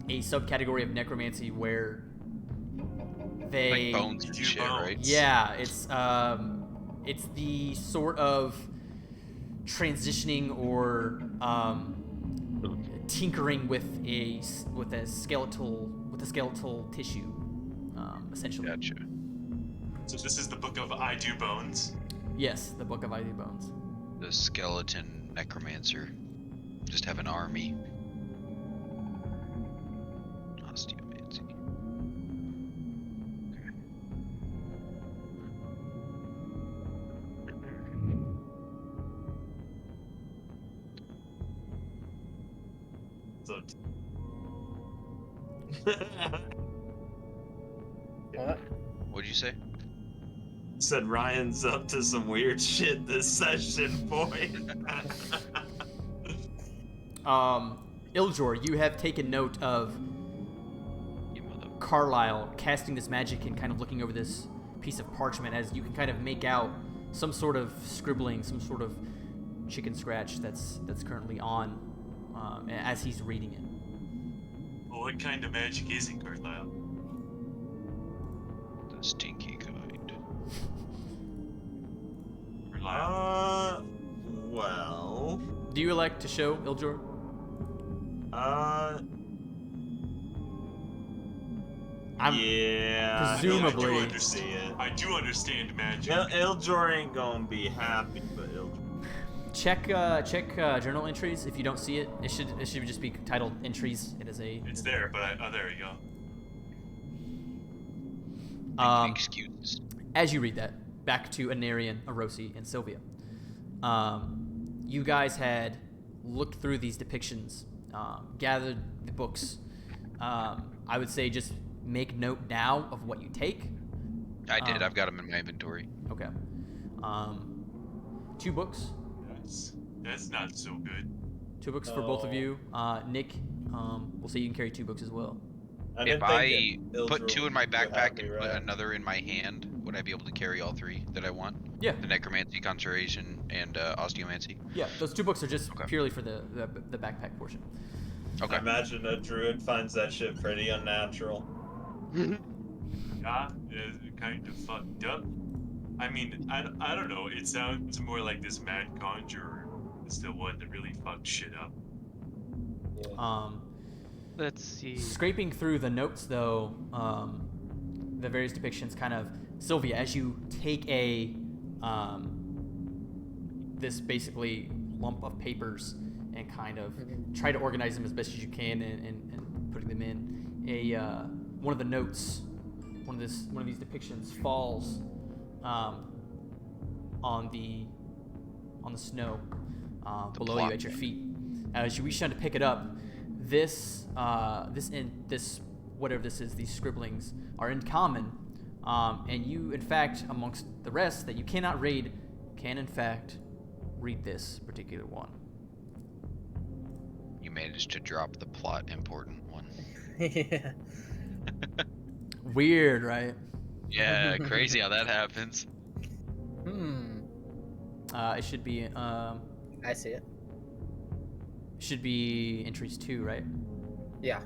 C: subcategory of necromancy where they
B: Like bones and
A: do
B: shit,
A: bones.
B: right?
C: Yeah, it's the sort of transitioning or tinkering with a skeletal tissue, essentially.
B: Gotcha.
A: So this is the book of I Do Bones.
C: Yes, the Book of Ivy Bones.
B: The skeleton necromancer. Just have an army. Osteomancy.
F: So.
E: What?
B: What'd you say?
F: Said Ryan's up to some weird shit this session, boy.
C: Iljor, you have taken note of
B: You mother.
C: Carlisle casting this magic and kind of looking over this piece of parchment as you can kind of make out some sort of scribbling, some sort of chicken scratch that's currently on as he's reading it.
A: Well, what kind of magic is it, Carlisle?
B: The stinky kind.
A: Carlisle.
F: Well.
C: Do you elect to show Iljor? I'm
F: Yeah.
C: presumably-
F: I do see it.
A: I do understand magic.
F: Iljor ain't gonna be happy, but Iljor.
C: check journal entries. If you don't see it, it should just be titled entries. It is a
A: It's there, but there you go.
B: Excuses.
C: As you read that, back to Anarian, Arosi, and Sylvia. You guys had looked through these depictions, gathered the books. I would say just make note now of what you take.
B: I did. I've got them in my inventory.
C: Okay. 2 books.
A: That's not so good.
C: 2 books for both of you. Nick, we'll say you can carry 2 books as well.
B: If I put 2 in my backpack and put another in my hand, would I be able to carry all 3 that I want?
C: Yeah.
B: The necromancy, conjuration, and osteomancy.
C: Yeah, those 2 books are just
B: Okay.
C: purely for the backpack portion.
B: Okay.
F: I imagine a druid finds that shit pretty unnatural.
A: Yeah, it's kind of fucked up. I mean, I don't know. It sounds more like this mad conjurer is the one that really fucked shit up.
D: Let's see.
C: Scraping through the notes, though, the various depictions kind of... Sylvia, as you take this basically lump of papers and kind of try to organize them as best as you can and putting them in, one of the notes, one of these depictions falls on the snow below you at your feet. As you reach down to pick it up, this whatever this is, these scribblings are in common, and you, in fact, amongst the rest that you cannot read, can in fact read this particular one.
B: You managed to drop the plot important one.
E: Yeah.
C: Weird, right?
B: Yeah, crazy how that happens.
C: It should be
E: I see it.
C: should be entries 2, right?
E: Yeah.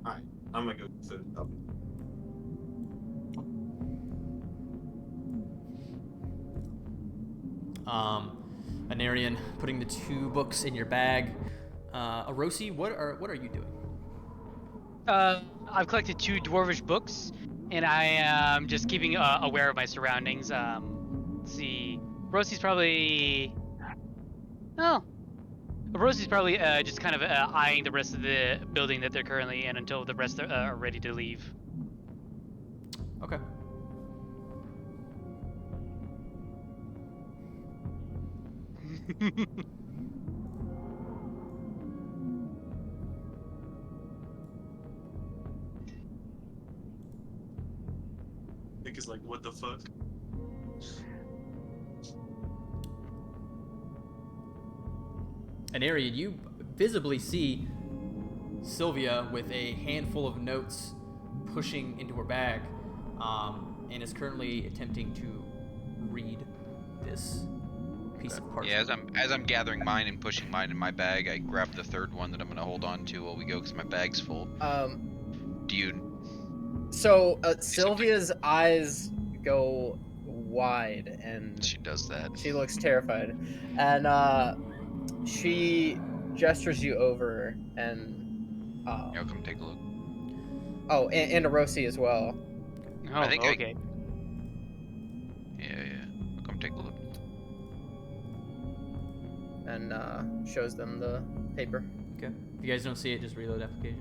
F: Alright, I'm gonna go food up.
C: Anarian putting the 2 books in your bag. Arosi, what are you doing?
D: I've collected 2 dwarvish books. And I am just keeping aware of my surroundings. Let's see. Rosie's probably. Oh. Rosie's probably just kind of eyeing the rest of the building that they're currently in until the rest are ready to leave.
C: Okay.
A: Nick is like, what the fuck?
C: An area you visibly see Sylvia with a handful of notes pushing into her bag, and is currently attempting to read this piece of parchment.
B: Yeah, as I'm gathering mine and pushing mine in my bag, I grab the third one that I'm gonna hold on to while we go because my bag's full. Do you?
E: So Sylvia's eyes go wide, and
B: She does that.
E: she looks terrified, and she gestures you over, and
B: Yeah, come take a look.
E: oh, and Erosi as well.
D: Oh,
B: I think
D: okay.
B: Yeah. Come take a look.
E: And shows them the paper.
C: Okay. If you guys don't see it, just reload application.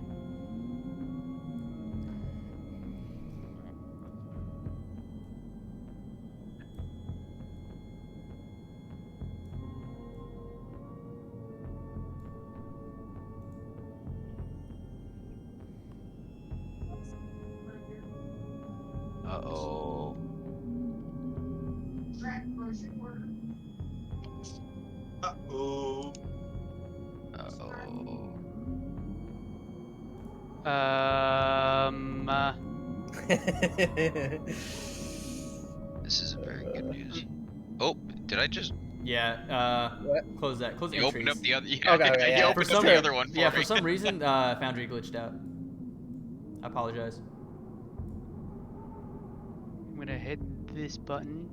B: Uh-oh.
A: Uh-oh.
B: Uh-oh. This isn't very good news. Oh, did I just...
C: Yeah.
E: What?
C: Close that. Close the
B: You
C: entries.
B: opened up the other... Yeah,
E: Okay,
B: you
E: yeah.
B: opened
C: For
B: up
C: some-
B: the other one for
C: Yeah,
B: me.
C: for some reason, Foundry glitched out. I apologize.
D: I'm gonna hit this button.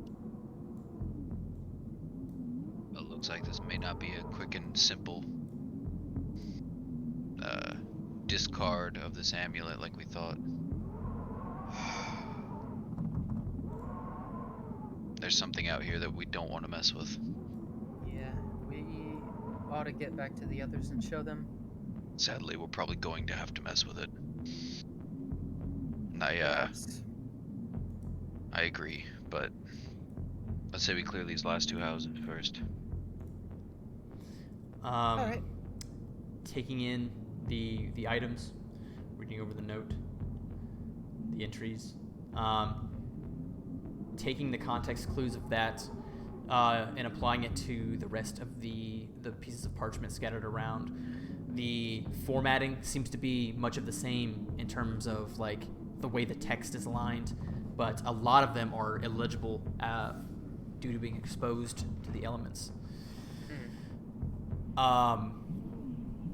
B: It looks like this may not be a quick and simple discard of this amulet like we thought. There's something out here that we don't want to mess with.
E: Yeah, we ought to get back to the others and show them.
B: Sadly, we're probably going to have to mess with it. And
E: Perhaps.
B: I agree, but let's say we clear these last two houses first.
E: Alright.
C: Taking in the items, reading over the note, the entries, taking the context clues of that, and applying it to the rest of the pieces of parchment scattered around. The formatting seems to be much of the same in terms of like the way the text is aligned, but a lot of them are illegible due to being exposed to the elements.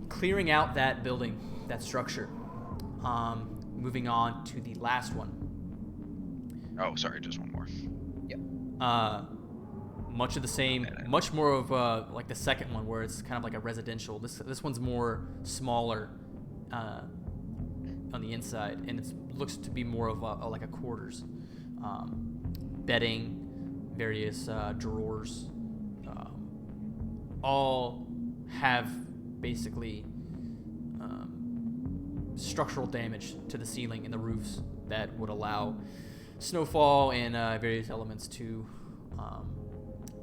C: Clearing out that building, that structure. Moving on to the last one.
B: Oh, sorry, just one more.
C: Much of the same, much more of like the second one where it's kind of like a residential. This one's more smaller on the inside, and it looks to be more of like a quarters. Bedding, various drawers, all have basically structural damage to the ceiling and the roofs that would allow snowfall and various elements to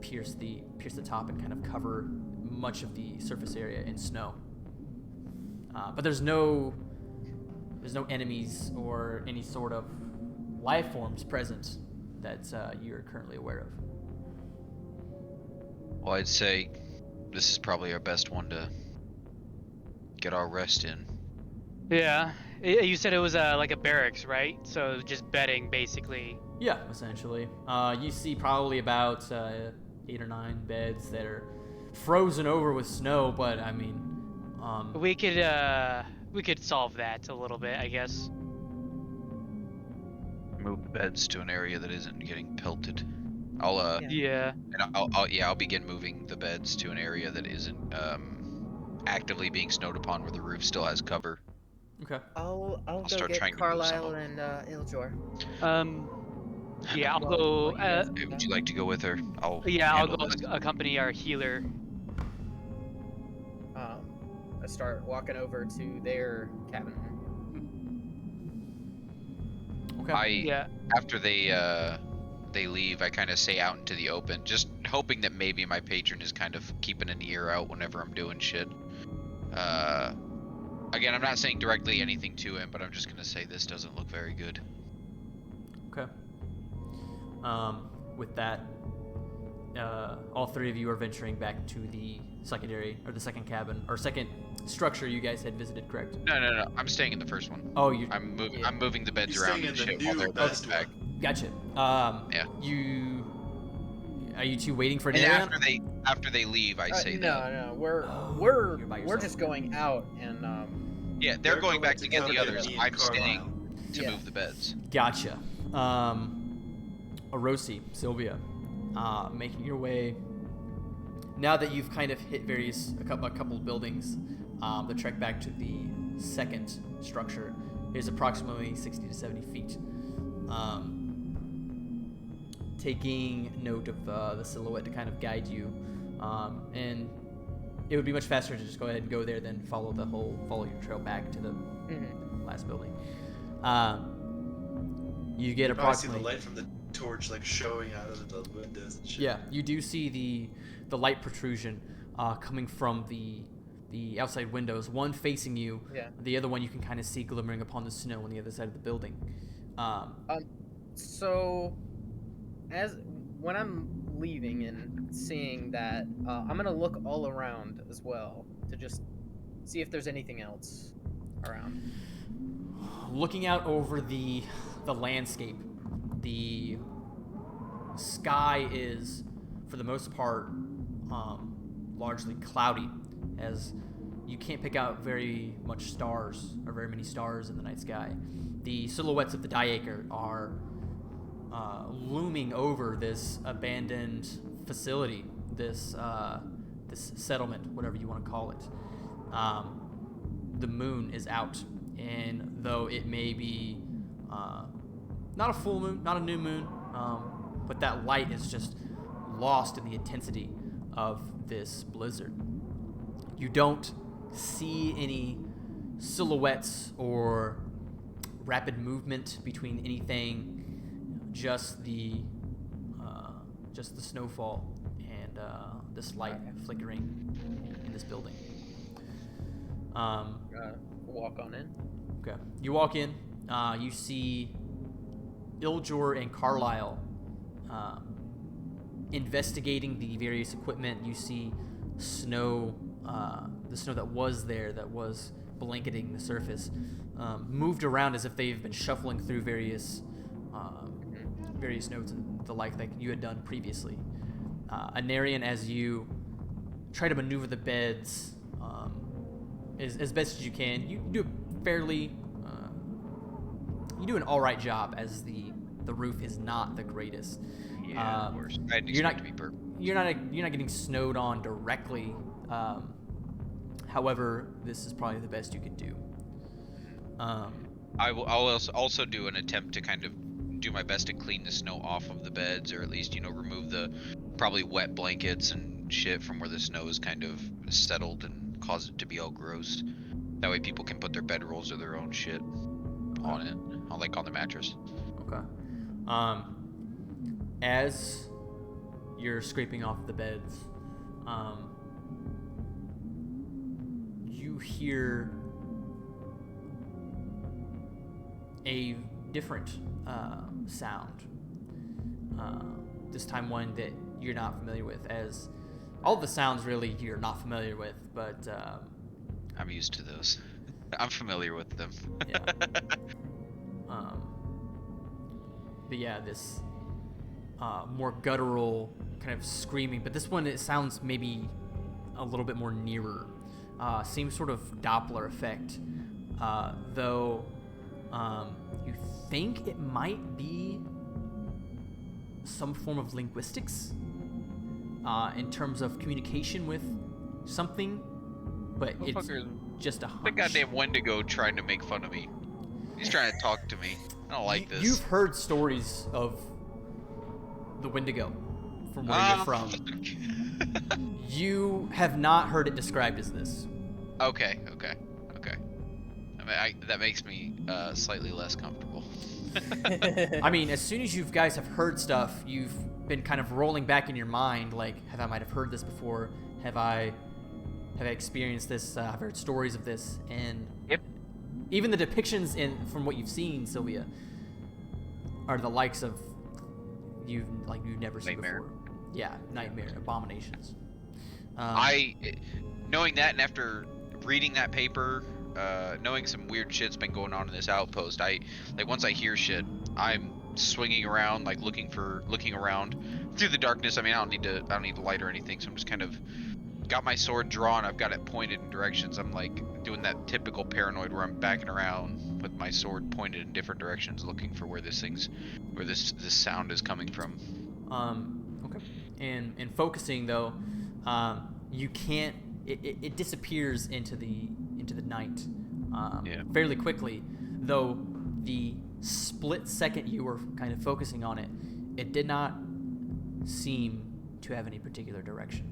C: pierce the top and kind of cover much of the surface area in snow. But there's no enemies or any sort of life forms present that you're currently aware of.
B: Well, I'd say this is probably our best one to get our rest in.
D: Yeah. You said it was like a barracks, right? So just bedding, basically.
C: Yeah, essentially. You see probably about 8 or 9 beds that are frozen over with snow, but I mean,
D: We could solve that a little bit, I guess.
B: Move the beds to an area that isn't getting pelted. I'll
D: Yeah.
B: and I'll begin moving the beds to an area that isn't actively being snowed upon, where the roof still has cover.
C: Okay.
E: I'll go
B: start
E: get
B: trying to move some
E: Carlisle
B: of
E: and Iljor.
D: Yeah, I'll
E: Well,
D: go.
E: while you guys
B: Hey,
E: do
B: would
E: that.
B: you like to go with her? I'll
D: Yeah, I'll
B: handle
D: go
B: this.
D: accompany our healer.
E: I start walking over to their cabin.
C: Okay.
D: Yeah.
B: After they leave, I kind of say out into the open, just hoping that maybe my patron is kind of keeping an ear out whenever I'm doing shit. Again, I'm not saying directly anything to him, but I'm just gonna say this doesn't look very good.
C: Okay. With that, all three of you are venturing back to the secondary, or the second cabin, or second structure you guys had visited, correct?
B: No. I'm staying in the first one.
C: Oh, you.
B: I'm
E: Yeah.
B: moving the beds
A: He's
B: around
A: staying
B: and
A: in the
B: shit while
A: new
B: they're
A: best
B: back.
A: one.
C: Gotcha.
B: Yeah.
C: Are you two waiting for an
B: And
C: area?
B: after they leave, I say that.
E: No,
C: Oh,
E: we're
C: you're by
E: we're
C: yourself.
E: just going out and
B: Yeah, they're going back to get the
A: accompany
B: others.
A: me and
B: I'm staying
A: Carlisle.
B: to
E: Yeah.
B: move the beds.
C: Gotcha. Arosi, Sylvia, making your way. Now that you've kind of hit a couple of buildings, the trek back to the second structure is approximately 60 to 70 feet. Taking note of the silhouette to kind of guide you, and it would be much faster to just go ahead and go there than follow your trail back to the last building. You get
G: You probably see
C: approximately.
G: the light from the torch like showing out of the windows and shit.
C: Yeah, you do see the light protrusion coming from the outside windows. One facing you,
E: Yeah.
C: the other one you can kind of see glimmering upon the snow on the other side of the building.
E: So, when I'm leaving and seeing that, I'm gonna look all around as well to just see if there's anything else around.
C: Looking out over the landscape, the sky is, for the most part, largely cloudy, as you can't pick out very many stars in the night sky. The silhouettes of the Diacre are looming over this abandoned facility, this settlement, whatever you want to call it. The moon is out, and though it may be not a full moon, not a new moon, but that light is just lost in the intensity of this blizzard. You don't see any silhouettes or rapid movement between anything, just the snowfall and this light flickering in this building.
E: Walk on in.
C: Okay. You walk in. You see Iljor and Carlisle investigating the various equipment. You see snow, the snow that was there, that was blanketing the surface, moved around as if they've been shuffling through various notes and the like that you had done previously. Anarian, as you try to maneuver the beds as best as you can, you do a fairly, you do an all right job, as the roof is not the greatest.
B: Yeah, of course. I didn't
C: you're
B: expect
C: not-
B: to be perfect.
C: You're not getting snowed on directly. However, this is probably the best you could do.
B: I'll also do an attempt to kind of do my best to clean the snow off of the beds, or at least, remove the probably wet blankets and shit from where the snow is kind of settled and cause it to be all gross. That way people can put their bedrolls or their own shit on it, on the mattress.
C: Okay. As you're scraping off the beds, you hear a different sound. This time one that you're not familiar with, as all the sounds really you're not familiar with, but
B: I'm used to those. I'm familiar with them.
C: yeah. But yeah, this more guttural kind of screaming, but this one, it sounds maybe a little bit more nearer. Same sort of Doppler effect, though you think it might be some form of linguistics in terms of communication with something, but it's
B: Motherfucker
C: just a
B: The
C: hunch.
B: goddamn Wendigo trying to make fun of me. He's trying to talk to me. I don't like this.
C: You've heard stories of the Wendigo from where you're from.
B: Fuck.
C: You have not heard it described as this.
B: Okay. I mean, that makes me slightly less comfortable.
C: I mean, as soon as you guys have heard stuff, you've been kind of rolling back in your mind, like, I might have heard this before? Have I experienced this? I've heard stories of this, and
D: Yep.
C: even the depictions from what you've seen, Sylvia, are the likes of you've never seen
B: Nightmare.
C: before. Yeah, nightmare, abominations.
B: Knowing that, and after reading that paper, knowing some weird shit's been going on in this outpost, once I hear shit, I'm swinging around, like looking around through the darkness. I mean, I don't need light or anything, so I'm just kind of got my sword drawn. I've got it pointed in directions. I'm like doing that typical paranoid where I'm backing around with my sword pointed in different directions, looking for where this sound is coming from.
C: Okay. And focusing though, you can't. It disappears into the night fairly quickly. Though the split second you were kind of focusing on it, it did not seem to have any particular direction.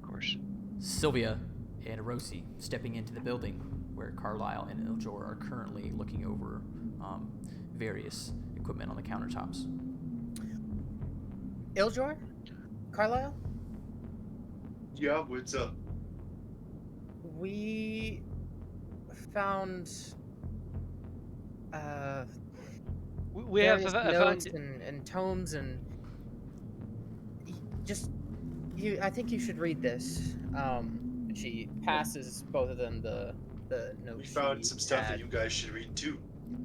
B: Of course.
C: Sylvia and Rosie stepping into the building where Carlisle and Iljor are currently looking over various equipment on the countertops.
E: Iljor? Carlisle?
G: Yeah, what's up?
E: We found
D: We have
E: various
D: found
E: notes and tomes and I think you should read this. She passes both of them the notes.
G: We found
E: she
G: some stuff
E: had.
G: that you guys should read too.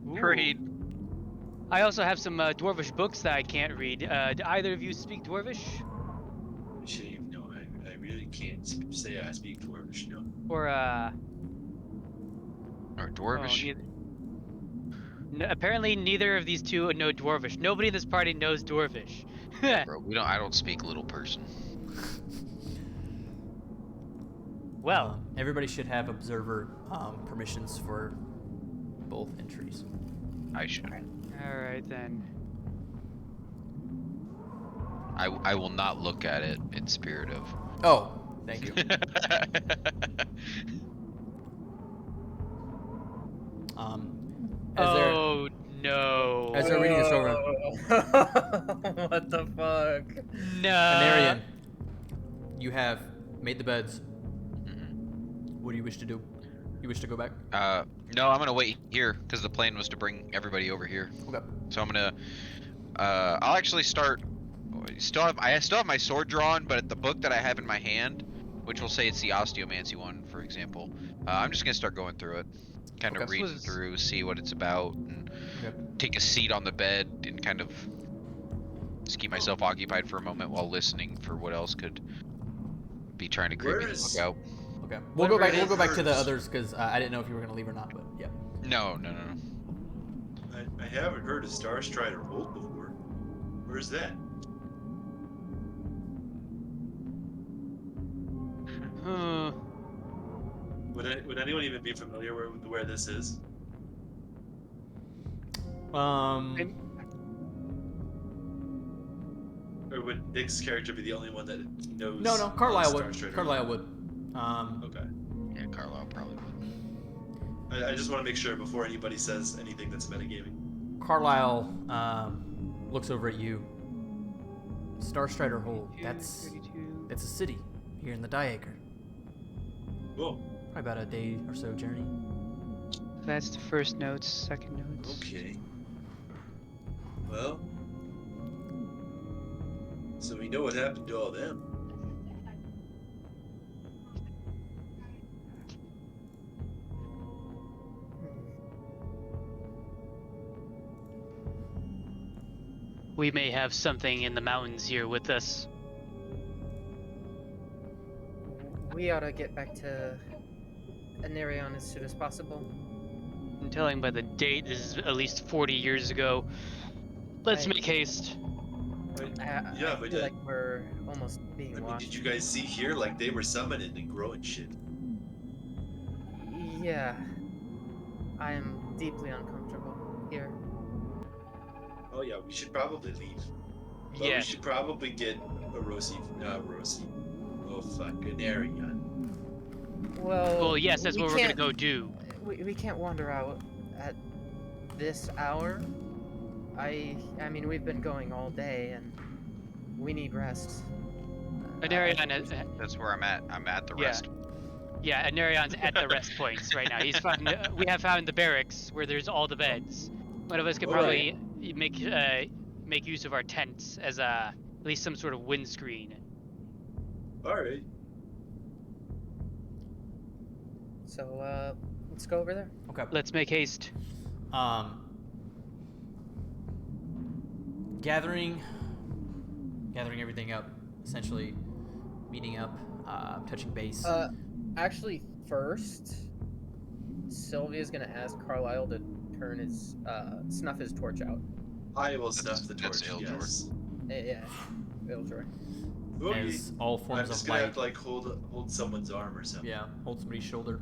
B: Read.
D: I also have some Dwarvish books that I can't read. Do either of you speak Dwarvish?
G: I shouldn't even know. I really can't say I speak Dwarvish, no.
D: Or
B: Or Dwarvish.
D: apparently neither of these two know Dwarvish. Nobody in this party knows Dwarvish.
B: Bro, I don't speak little person.
D: Well,
C: Everybody should have observer permissions for both entries.
B: I should.
D: all right then.
B: I will not look at it in spirit of.
C: Oh, thank you.
D: Oh no.
C: As they're reading this over,
E: What the fuck?
D: No.
C: Anarian, you have made the beds.
B: Mhm.
C: What do you wish to do? You wish to go back?
B: No, I'm gonna wait here because the plan was to bring everybody over here.
C: Okay.
B: So I'm gonna. I'll actually start. I still have my sword drawn, but the book that I have in my hand, which will say it's the osteomancy one, for example, I'm just gonna start going through it, kind of
C: Okay.
B: reading through, see what it's about, and
C: Okay.
B: take a seat on the bed and kind of just keep myself occupied for a moment while listening for what else could be trying to creep me the
G: Where's-
B: fuck out.
C: Okay. We'll go back.
G: Whatever
C: We'll go back to the
G: hers.
C: others because I didn't know if you were gonna leave or not. But yeah.
B: No.
G: I haven't heard of Star Strider Bolt before. Where's that?
D: Hmm.
G: Would anyone even be familiar with where this is? Or would Nick's character be the only one that knows?
C: No. Carlisle
G: Star
C: would.
G: Strider?
C: Carlisle would.
G: Okay.
B: Yeah, Carlisle probably would.
G: I just want to make sure before anybody says anything that's metagaming.
C: Carlisle looks over at you. Starstrider Hold.
D: 32,
C: That's
D: 32.
C: a city here in the Diacre.
G: Whoa.
C: Probably about a day or so journey.
D: That's the first notes, second notes.
G: Okay. Well. So we know what happened to all them.
D: We may have something in the mountains here with us.
E: We ought to get back to Anarion as soon as possible.
D: I'm telling by the date, this is at least 40 years ago. Let's
E: Right.
D: make haste.
G: Yeah,
E: I
G: but
E: feel like we're almost
G: I
E: being
G: mean,
E: watched.
G: did you guys see here? Like they were summoning and growing shit.
E: Yeah. I am deeply uncomfortable here.
G: Oh yeah, we should probably leave. But
D: Yeah.
G: we should probably get a Rosie. Oh fuck, an Arian.
E: Well,
D: Well, yes, that's
E: we
D: what we're gonna
E: can't-
D: go do.
E: We can't wander out at this hour. I mean, we've been going all day, and we need rest.
D: Anarion has,
B: That's where I'm at. I'm at the
D: Yeah.
B: rest.
D: yeah, Anarion's at the rest points right now. He's found. We have found the barracks where there's all the beds. One of us could
G: Alright.
D: probably make use of our tents as at least some sort of windscreen.
G: Alright.
E: So, let's go over there.
C: Okay.
D: Let's make haste.
C: Gathering everything up, essentially meeting up, touching base.
E: Actually, first, Sylvia's gonna ask Carlisle to turn his, snuff his torch out.
G: I will snuff the
B: That's
G: torch,
B: Eldor.
G: yes.
E: Yeah, Ildraj.
G: Okay.
C: As all
G: I'm
C: forms
G: just
C: of
G: gonna
C: light.
G: have to like hold someone's arm or something.
C: Yeah, hold somebody's shoulder.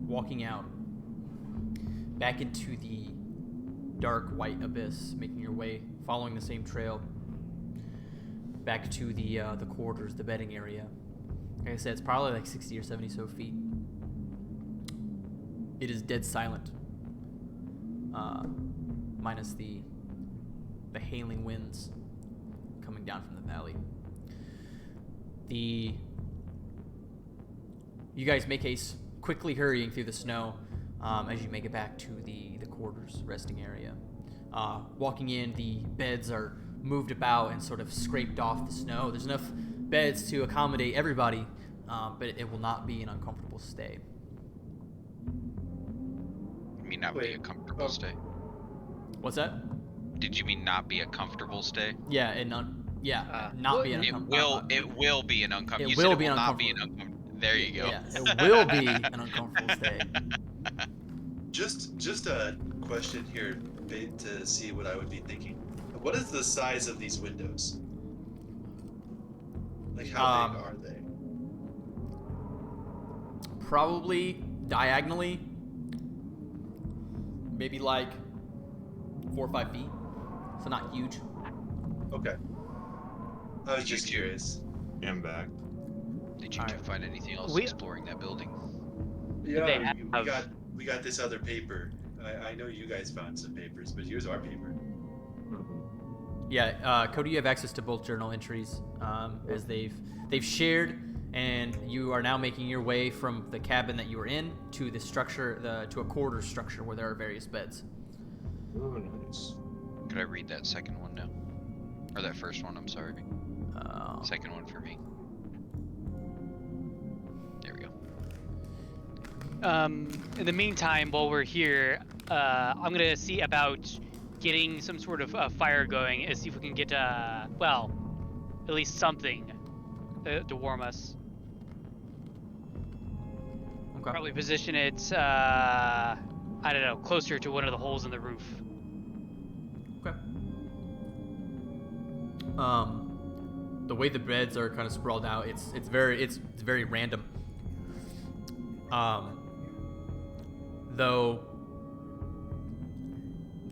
C: Walking out back into the dark white abyss, making your way, following the same trail, back to the quarters, the bedding area. Like I said, it's probably like 60 or 70 so feet. It is dead silent, minus the hailing winds coming down from the valley. You guys make haste, quickly hurrying through the snow as you make it back to the quarters resting area. Walking in, the beds are moved about and sort of scraped off the snow. There's enough beds to accommodate everybody, but it will not be an uncomfortable stay.
B: You mean not be a
G: Wait,
B: comfortable
G: oh.
B: stay?
C: What's that?
B: Did you mean not be a comfortable stay?
C: Yeah, and not be an
B: It
C: uncomfortable.
B: will be an uncomfortable.
C: It
B: You
C: will
B: said
C: be
B: it
C: an
B: will not be an
C: uncomfortable.
B: uncomfortable. There you go.
C: Yeah, it will be an uncomfortable stay.
G: Just a question here to see what I would be thinking. What is the size of these windows? Like how big are they?
C: Probably diagonally, maybe like 4 or 5 feet. So not huge.
G: Okay. I was just curious.
F: I'm back.
B: Did you two
C: Alright.
B: find anything else
D: We-
B: exploring that building?
G: Yeah,
D: They
G: we got this other paper. I know you guys found some papers, but here's our paper.
C: Yeah, Cody, you have access to both journal entries as they've shared, and you are now making your way from the cabin that you were in to the structure, to a quarter structure where there are various beds.
F: Oh, nice.
B: Could I read that second one now? Or that first one, I'm sorry. Second one for me. There we go.
D: In the meantime, while we're here, I'm gonna see about getting some sort of fire going and see if we can get, well, at least something to warm us.
C: Okay.
D: Probably position it, I don't know, closer to one of the holes in the roof.
C: Okay. The way the beds are kind of sprawled out, it's very random. Though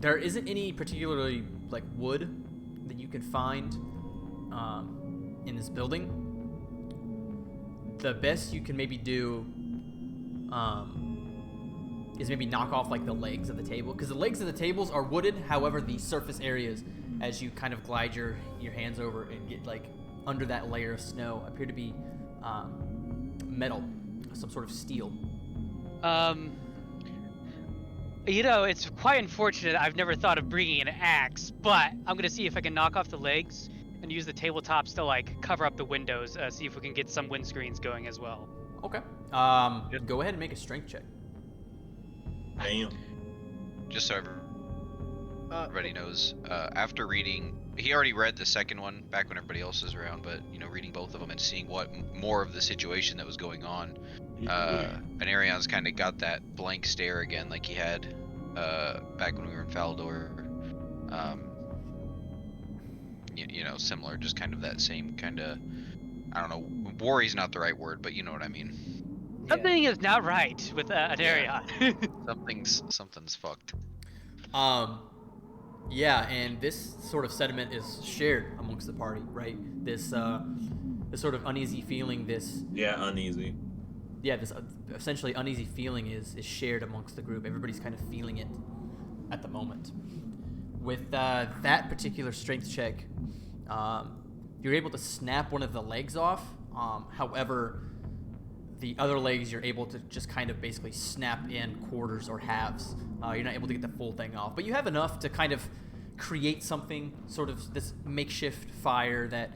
C: there isn't any particularly like wood that you can find in this building. The best you can maybe do is maybe knock off like the legs of the table, because the legs of the tables are wooded. However, the surface areas, as you kind of glide your hands over and get like under that layer of snow, appear to be metal, some sort of steel.
D: You know, it's quite unfortunate I've never thought of bringing an axe, but I'm gonna see if I can knock off the legs and use the tabletops to like cover up the windows, see if we can get some windscreens going as well.
C: Okay. Go ahead and make a strength check.
F: Damn.
B: Just so everybody knows, after reading, he already read the second one back when everybody else was around, but you know, reading both of them and seeing what more of the situation that was going on, Anarion's kind of got that blank stare again, like he had back when we were in Faldor. You know, similar, just kind of that same kind of I don't know. Worry's not the right word, but you know what I mean.
D: Something is not right with Adarion.
B: Something's fucked.
C: Yeah, and this sort of sentiment is shared amongst the party, right? This sort of uneasy feeling, this
F: Uneasy.
C: essentially uneasy feeling is shared amongst the group. Everybody's kind of feeling it at the moment. With that particular strength check, you're able to snap one of the legs off. However, the other legs you're able to just kind of basically snap in quarters or halves. You're not able to get the full thing off, but you have enough to kind of create something, sort of this makeshift fire that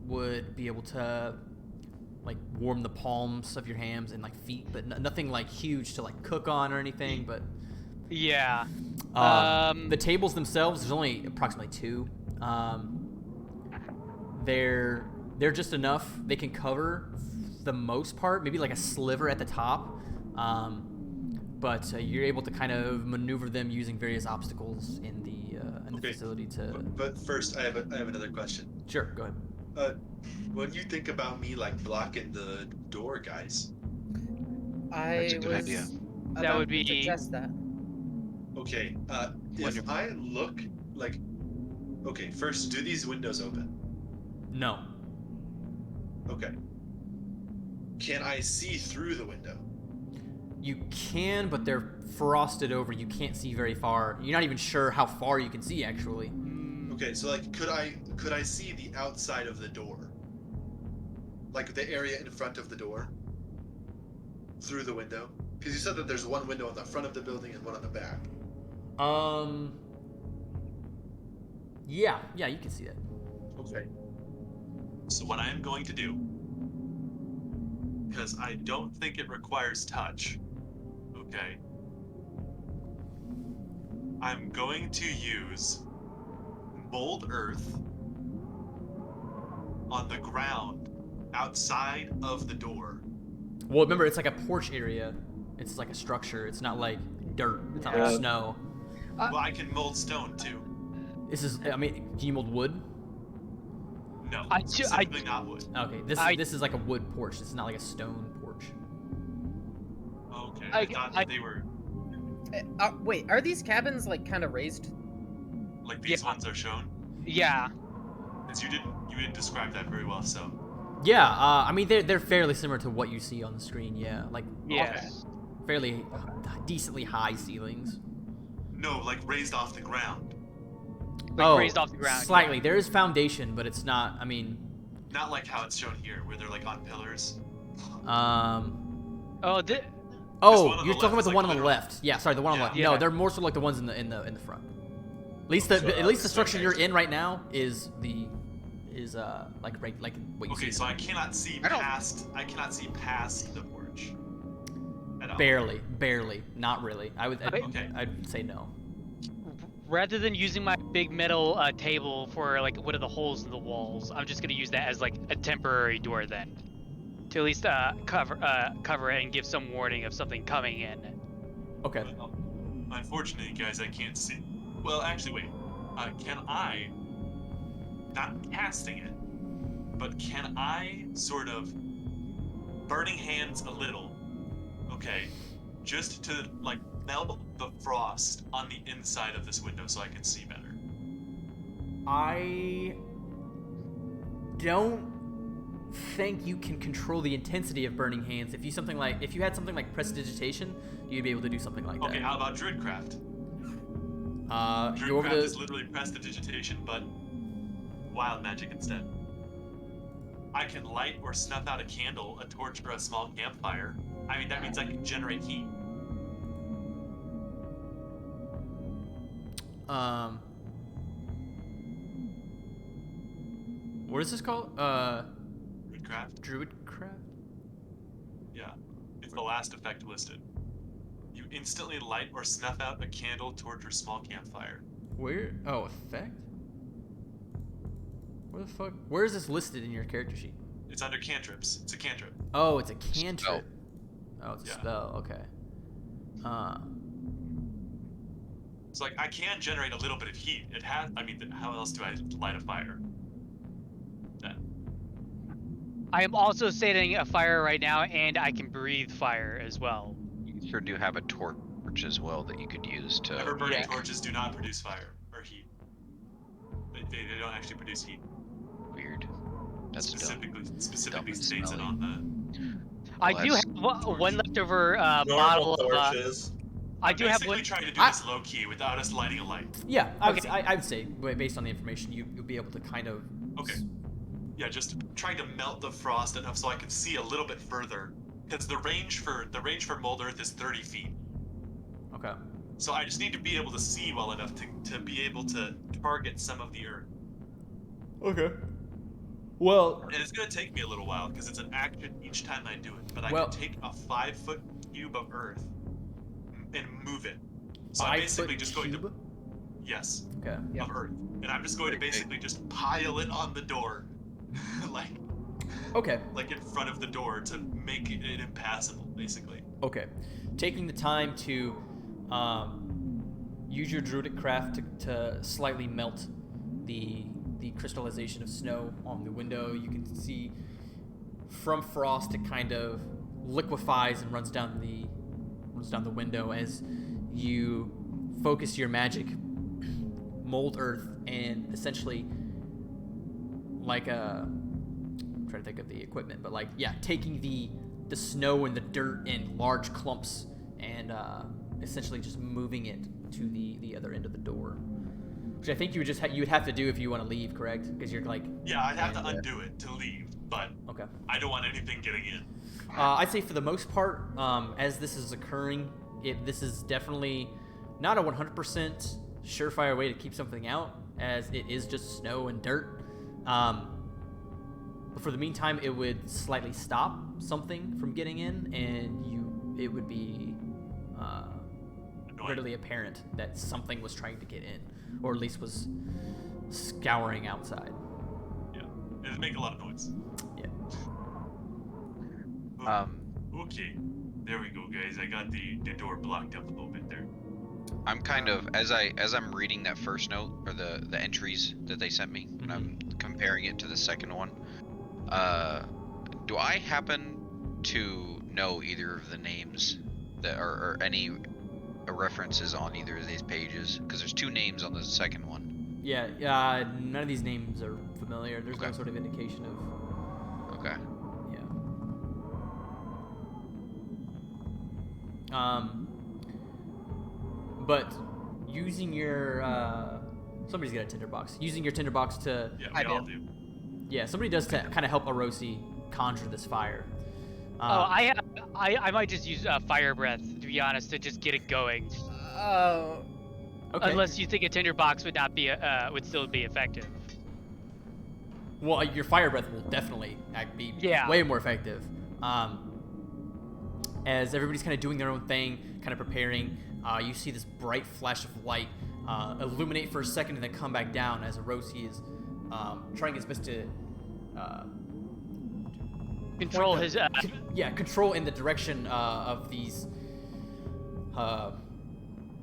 C: would be able to like warm the palms of your hands and like feet, but nothing like huge to like cook on or anything. But
D: Yeah.
C: the tables themselves, there's only approximately 2. They're just enough. They can cover the most part, maybe like a sliver at the top. But you're able to kind of maneuver them using various obstacles in the
G: Okay.
C: facility to.
G: But first, I have another question.
C: Sure, go ahead.
G: When you think about me like blocking the door, guys,
E: I
B: a good
E: was
B: idea.
D: That
E: about
D: would be-
E: to suggest that.
G: okay, if
B: Wonderful.
G: I look like, okay, first, do these windows open?
C: No.
G: Okay. Can I see through the window?
C: You can, but they're frosted over. You can't see very far. You're not even sure how far you can see, actually.
G: Okay, so like, could I see the outside of the door? Like the area in front of the door? Through the window? Because you said that there's one window on the front of the building and one on the back.
C: Yeah, you can see that.
G: Okay.
A: So what I am going to do, because I don't think it requires touch, okay? I'm going to use mold earth on the ground outside of the door.
C: Well, remember, it's like a porch area. It's like a structure. It's not like dirt. It's not like snow.
A: Well, I can mold stone too.
C: This is, I mean, can you mold wood?
A: No,
D: I-
A: specifically not wood.
C: Okay, this is like a wood porch. It's not like a stone porch.
A: Okay, I thought that they were
E: Wait, are these cabins like kind of raised?
A: like these
D: Yeah.
A: ones are shown.
D: Yeah.
A: Because you didn't describe that very well. So
C: Yeah, I mean, they're fairly similar to what you see on the screen, yeah. Like,
D: Yes.
C: fairly decently high ceilings.
A: no, like raised off the ground,
D: Like raised off the ground.
C: Slightly. There is foundation, but it's not, I mean,
A: not like how it's shown here, where they're like on pillars.
D: Oh,
C: Oh,
A: one on
C: you're
A: the
C: talking
A: left
C: about
A: is
C: the
A: like
C: one on the
A: literal-
C: left. Yeah, sorry, the one on the
A: Yeah.
C: left. No,
D: Yeah.
C: they're more sort of like the ones in the front. At least
F: So,
C: at least the structure
A: okay.
C: you're in right now is like what you
A: Okay,
C: see.
A: so I cannot see
B: I don't-
A: past the porch. At all.
C: Barely, not really.
A: Okay.
C: I'd say no.
D: rather than using my big metal table for like one of the holes in the walls, I'm just gonna use that as like a temporary door then, to at least cover it and give some warning of something coming in.
C: Okay.
A: Well, unfortunately, guys, I can't see. Well, actually, wait. Can I, not casting it, but can I sort of burning hands a little, okay, just to like melt the frost on the inside of this window so I can see better?
C: I don't think you can control the intensity of burning hands. If you had something like prestidigitation, you'd be able to do something like
A: Okay,
C: that.
A: how about Druidcraft?
C: You're over
A: Druidcraft is
C: the
A: literally prestidigitation, but wild magic instead. I can light or snuff out a candle, a torch, or a small campfire. I mean, that means I can generate heat.
C: What is this called?
A: Druidcraft?
C: Druidcraft?
A: Yeah. It's the last effect listed. You instantly light or snuff out a candle, torch, or small campfire.
C: Where? Oh, effect? Where the fuck? Where is this listed in your character sheet?
A: It's under cantrips. It's a cantrip.
C: Oh, it's a cantrip. Oh, it's a
A: Yeah.
C: spell. Okay.
A: It's like, I can generate a little bit of heat. It has, I mean, how else do I light a fire? Then.
D: I am also setting a fire right now, and I can breathe fire as well.
B: You sure do have a torch as well that you could use to
A: Ever burning
B: make.
A: torches do not produce fire or heat. They don't actually produce heat.
B: Weird. That's
A: Specifically
B: Dumb and
A: states it
B: smelly.
A: on
D: I
B: Well,
D: do
B: that's-
D: have one leftover bottle
F: Normal
D: of.
F: torches.
D: I
A: I'm
D: do have
A: basically
D: one.
A: trying to do this low key without us lighting a light.
C: Yeah,
D: Okay.
C: I would say, based on the information, you'll be able to kind of.
A: Okay. Yeah, just trying to melt the frost enough so I can see a little bit further. Because the range for mold earth is 30 feet.
C: Okay.
A: So I just need to be able to see well enough to be able to target some of the earth.
C: Okay. Well,
A: And it's gonna take me a little while because it's an action each time I do it. But I
C: Well-
A: can take a 5-foot cube of earth and move it. So I'm
C: 5
A: basically
C: foot
A: just going to
C: cube?
A: yes
C: Okay.
A: of earth, and I'm just going to basically just pile it on the door, like
C: Okay.
A: in front of the door to make it impassable, basically.
C: Okay. Taking the time to use your druidic craft to slightly melt the crystallization of snow on the window. You can see from frost it kind of liquefies and runs down the window as you focus your magic, mold earth, and essentially like I'm trying to think of the equipment, but taking the snow and the dirt in large clumps and essentially just moving it to the other end of the door, which I think you would have to do if you want to leave, correct? Because you're like,
A: Yeah, I'd have to undo it to leave, but
C: okay.
A: I don't want anything getting in.
C: I'd say for the most part, as this is occurring, this is definitely not a 100% surefire way to keep something out, as it is just snow and dirt. But for the meantime, it would slightly stop something from getting in, and it would be readily apparent that something was trying to get in, or at least was scouring outside.
A: Yeah, it'd make a lot of noise.
C: Yeah.
A: Okay, there we go, guys. I got the door blocked up a little bit there.
B: I'm kind of as I'm reading that first note or the entries that they sent me, and I'm comparing it to the second one. Do I happen to know either of the names that or any references on either of these pages? Because there's 2 names on the second one.
C: Yeah, none of these names are familiar. There's no
B: Okay.
C: sort of indication of.
B: Okay.
C: Yeah. But using your somebody's got a tinderbox. Using your tinderbox to
A: Yeah,
E: I
A: we all
E: do.
A: do.
C: yeah, somebody does to kind of help Arosi conjure this fire.
D: I might just use fire breath, to be honest, to just get it going.
E: Oh.
C: Okay.
D: Unless you think a tinderbox would not be would still be effective.
C: Well, your fire breath will definitely be
D: Yeah.
C: way more effective. As everybody's kind of doing their own thing, kind of preparing, you see this bright flash of light illuminate for a second and then come back down as Arosi is trying his best to
D: Control
C: point
D: his.
C: the- control in the direction of these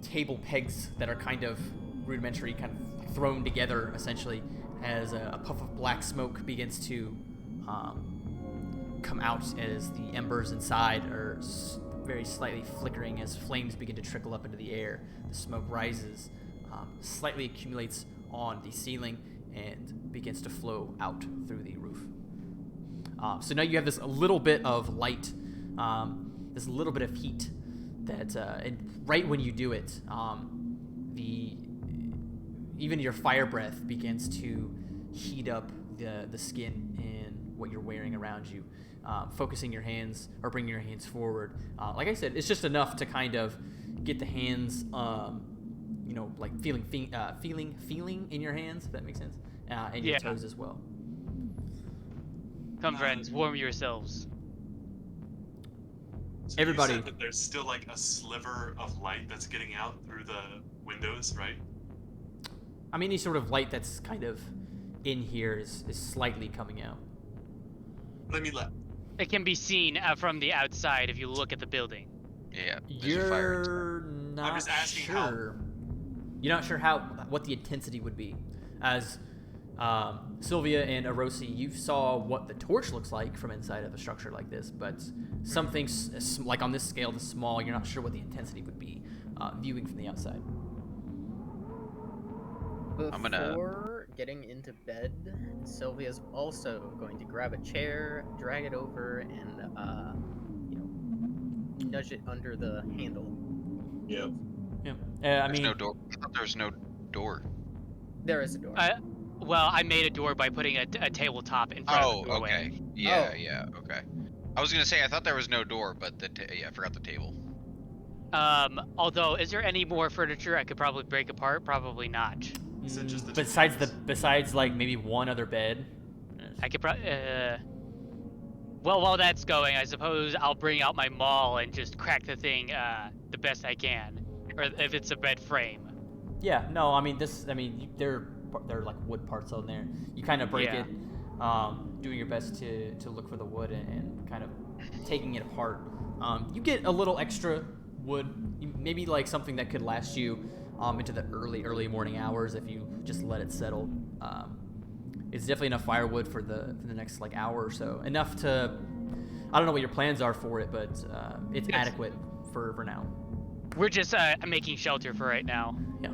C: table pegs that are kind of rudimentary, kind of thrown together essentially, as a puff of black smoke begins to come out as the embers inside are very slightly flickering as flames begin to trickle up into the air. The smoke rises, slightly accumulates on the ceiling, and begins to flow out through the roof. So now you have this a little bit of light, this little bit of heat that, and right when you do it, even your fire breath begins to heat up the skin in what you're wearing around you, focusing your hands or bringing your hands forward. Like I said, it's just enough to kind of get the hands, like feeling in your hands, if that makes sense, and your
D: Yeah.
C: toes as well.
D: Come, friends, warm yourselves.
A: So
C: Everybody-
A: you said that there's still like a sliver of light that's getting out through the windows, right?
C: I mean, any sort of light that's kind of in here is slightly coming out.
A: Let me let.
D: It can be seen from the outside if you look at the building.
B: Yeah. There's a fire inside.
C: You're not
A: I'm just asking how-
C: sure. You're not sure what the intensity would be, as Sylvia and Arosi, you saw what the torch looks like from inside of a structure like this, but something like on this scale, this small, you're not sure what the intensity would be viewing from the outside.
E: Before getting into bed, Sylvia's also going to grab a chair, drag it over, and nudge it under the handle.
F: Yep.
C: Yeah.
B: There's no door. I thought there was no door.
E: There is a door.
D: Well, I made a door by putting a tabletop in front of the doorway.
B: Okay. Yeah,
E: Oh.
B: yeah, okay. I was gonna say I thought there was no door, but I forgot the table.
D: Although, is there any more furniture I could probably break apart? Probably not.
A: Is it just the two
C: Besides like maybe one other bed?
D: I could probably. Well, while that's going, I suppose I'll bring out my maul and just crack the thing the best I can, or if it's a bed frame.
C: Yeah, no, I mean there are like wood parts on there. You kind of break
D: Yeah.
C: it, doing your best to look for the wood and kind of taking it apart. You get a little extra wood, maybe like something that could last you into the early morning hours if you just let it settle. It's definitely enough firewood for the next like hour or so. Enough to, I don't know what your plans are for it, but it's
D: Yes.
C: adequate for now.
D: We're just making shelter for right now.
C: Yeah.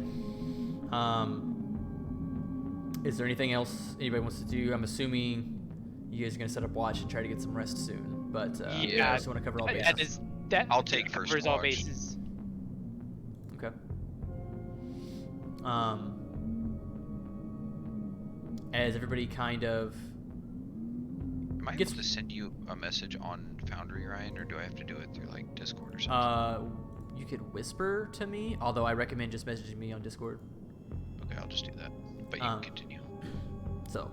C: Is there anything else anybody wants to do? I'm assuming you guys are gonna set up watch and try to get some rest soon. But
D: Yeah.
C: I just want to cover all bases.
B: I'll take first
D: covers all
B: watch.
D: bases.
C: Okay. As everybody kind of
B: Am I
C: gets-
B: able to send you a message on Foundry, Ryan, or do I have to do it through like Discord or something?
C: you could whisper to me, although I recommend just messaging me on Discord.
B: Okay, I'll just do that. But you can continue.
C: So,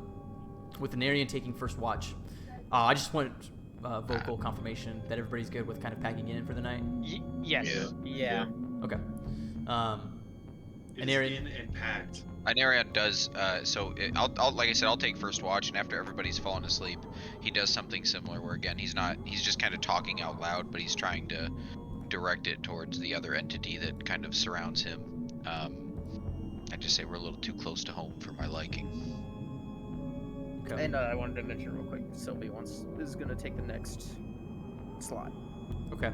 C: with the Narian taking first watch, I just want vocal confirmation that everybody's good with kind of packing in for the night.
D: Yes.
E: Yeah.
C: Okay.
G: It
C: An
G: is
C: area-
G: in and packed.
B: Anarion does, I'll like I said, I'll take first watch, and after everybody's fallen asleep, he does something similar where, again, he's just kind of talking out loud, but he's trying to direct it towards the other entity that kind of surrounds him. I just say we're a little too close to home for my liking.
C: Okay.
E: And I wanted to mention real quick, Sylvia is going to take the next slot.
C: Okay.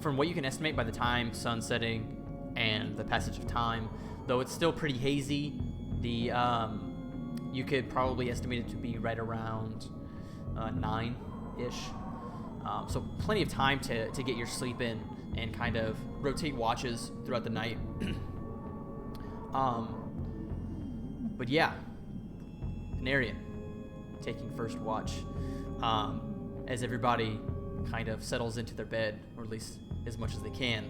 C: From what you can estimate by the time sun setting and the passage of time, though it's still pretty hazy, the you could probably estimate it to be right around 9-ish. So plenty of time to get your sleep in and kind of rotate watches throughout the night. But yeah, Narian taking first watch as everybody kind of settles into their bed, or at least as much as they can.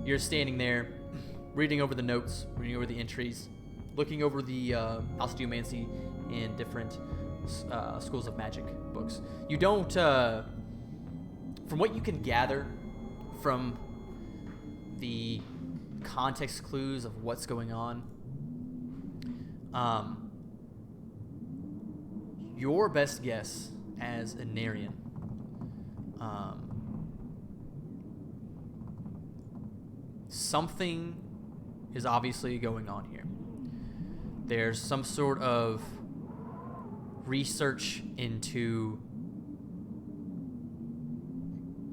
C: You're standing there, reading over the notes, reading over the entries, looking over the osteomancy and different schools of magic books. You don't, from what you can gather from the context clues of what's going on, your best guess as a Narian, something is obviously going on here. There's some sort of research into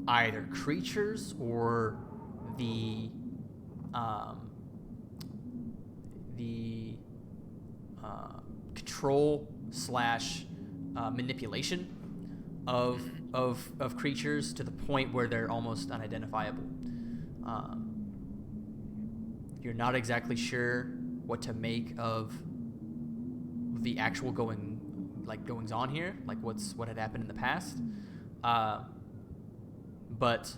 C: either creatures or the control slash manipulation of creatures to the point where they're almost unidentifiable. You're not exactly sure what to make of the actual goings on here, like what had happened in the past. But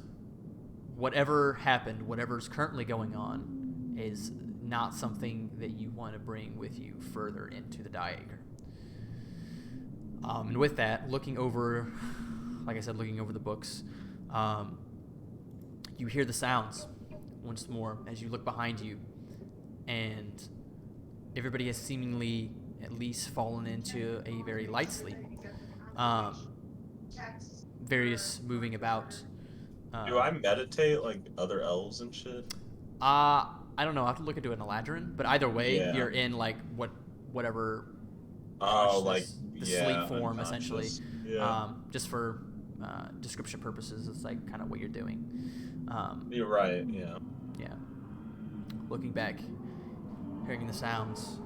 C: whatever happened, whatever's currently going on, is not something that you want to bring with you further into the Diaker. And with that, looking over the books, you hear the sounds once more as you look behind you, and everybody has seemingly at least fallen into a very light sleep. Various moving about.
F: Do I meditate like other elves and shit?
C: I don't know. I have to look into an Eladrin, but either way,
F: Yeah.
C: you're in like whatever
F: Oh, like
C: consciousness, the
F: yeah,
C: sleep form essentially.
F: unconscious. Yeah,
C: Just for description purposes, it's like kind of what you're doing.
F: you're right. Yeah.
C: Yeah. Looking back, hearing the sounds,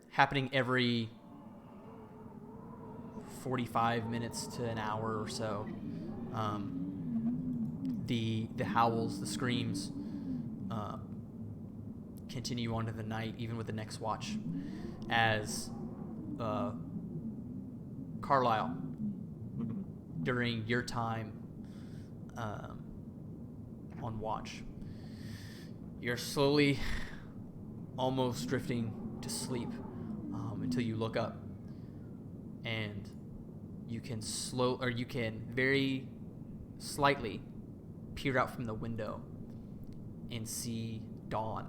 C: happening every 45 minutes to an hour or so. The howls, the screams, continue on to the night, even with the next watch, as Carlisle, during your time on watch, you're slowly almost drifting to sleep until you look up, and you can very slightly peer out from the window and see dawn.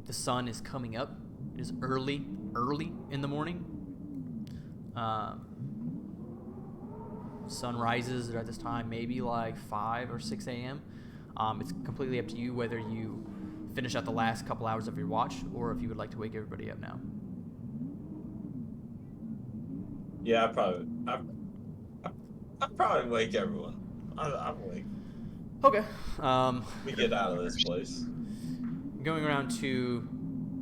C: The sun is coming up. It is early in the morning. Sun rises at this time, maybe like 5 or 6 a.m. It's completely up to you whether you finish out the last couple hours of your watch or if you would like to wake everybody up now.
F: Yeah, I probably wake everyone. I'm awake.
C: Okay.
F: We get out of this place.
C: Going around to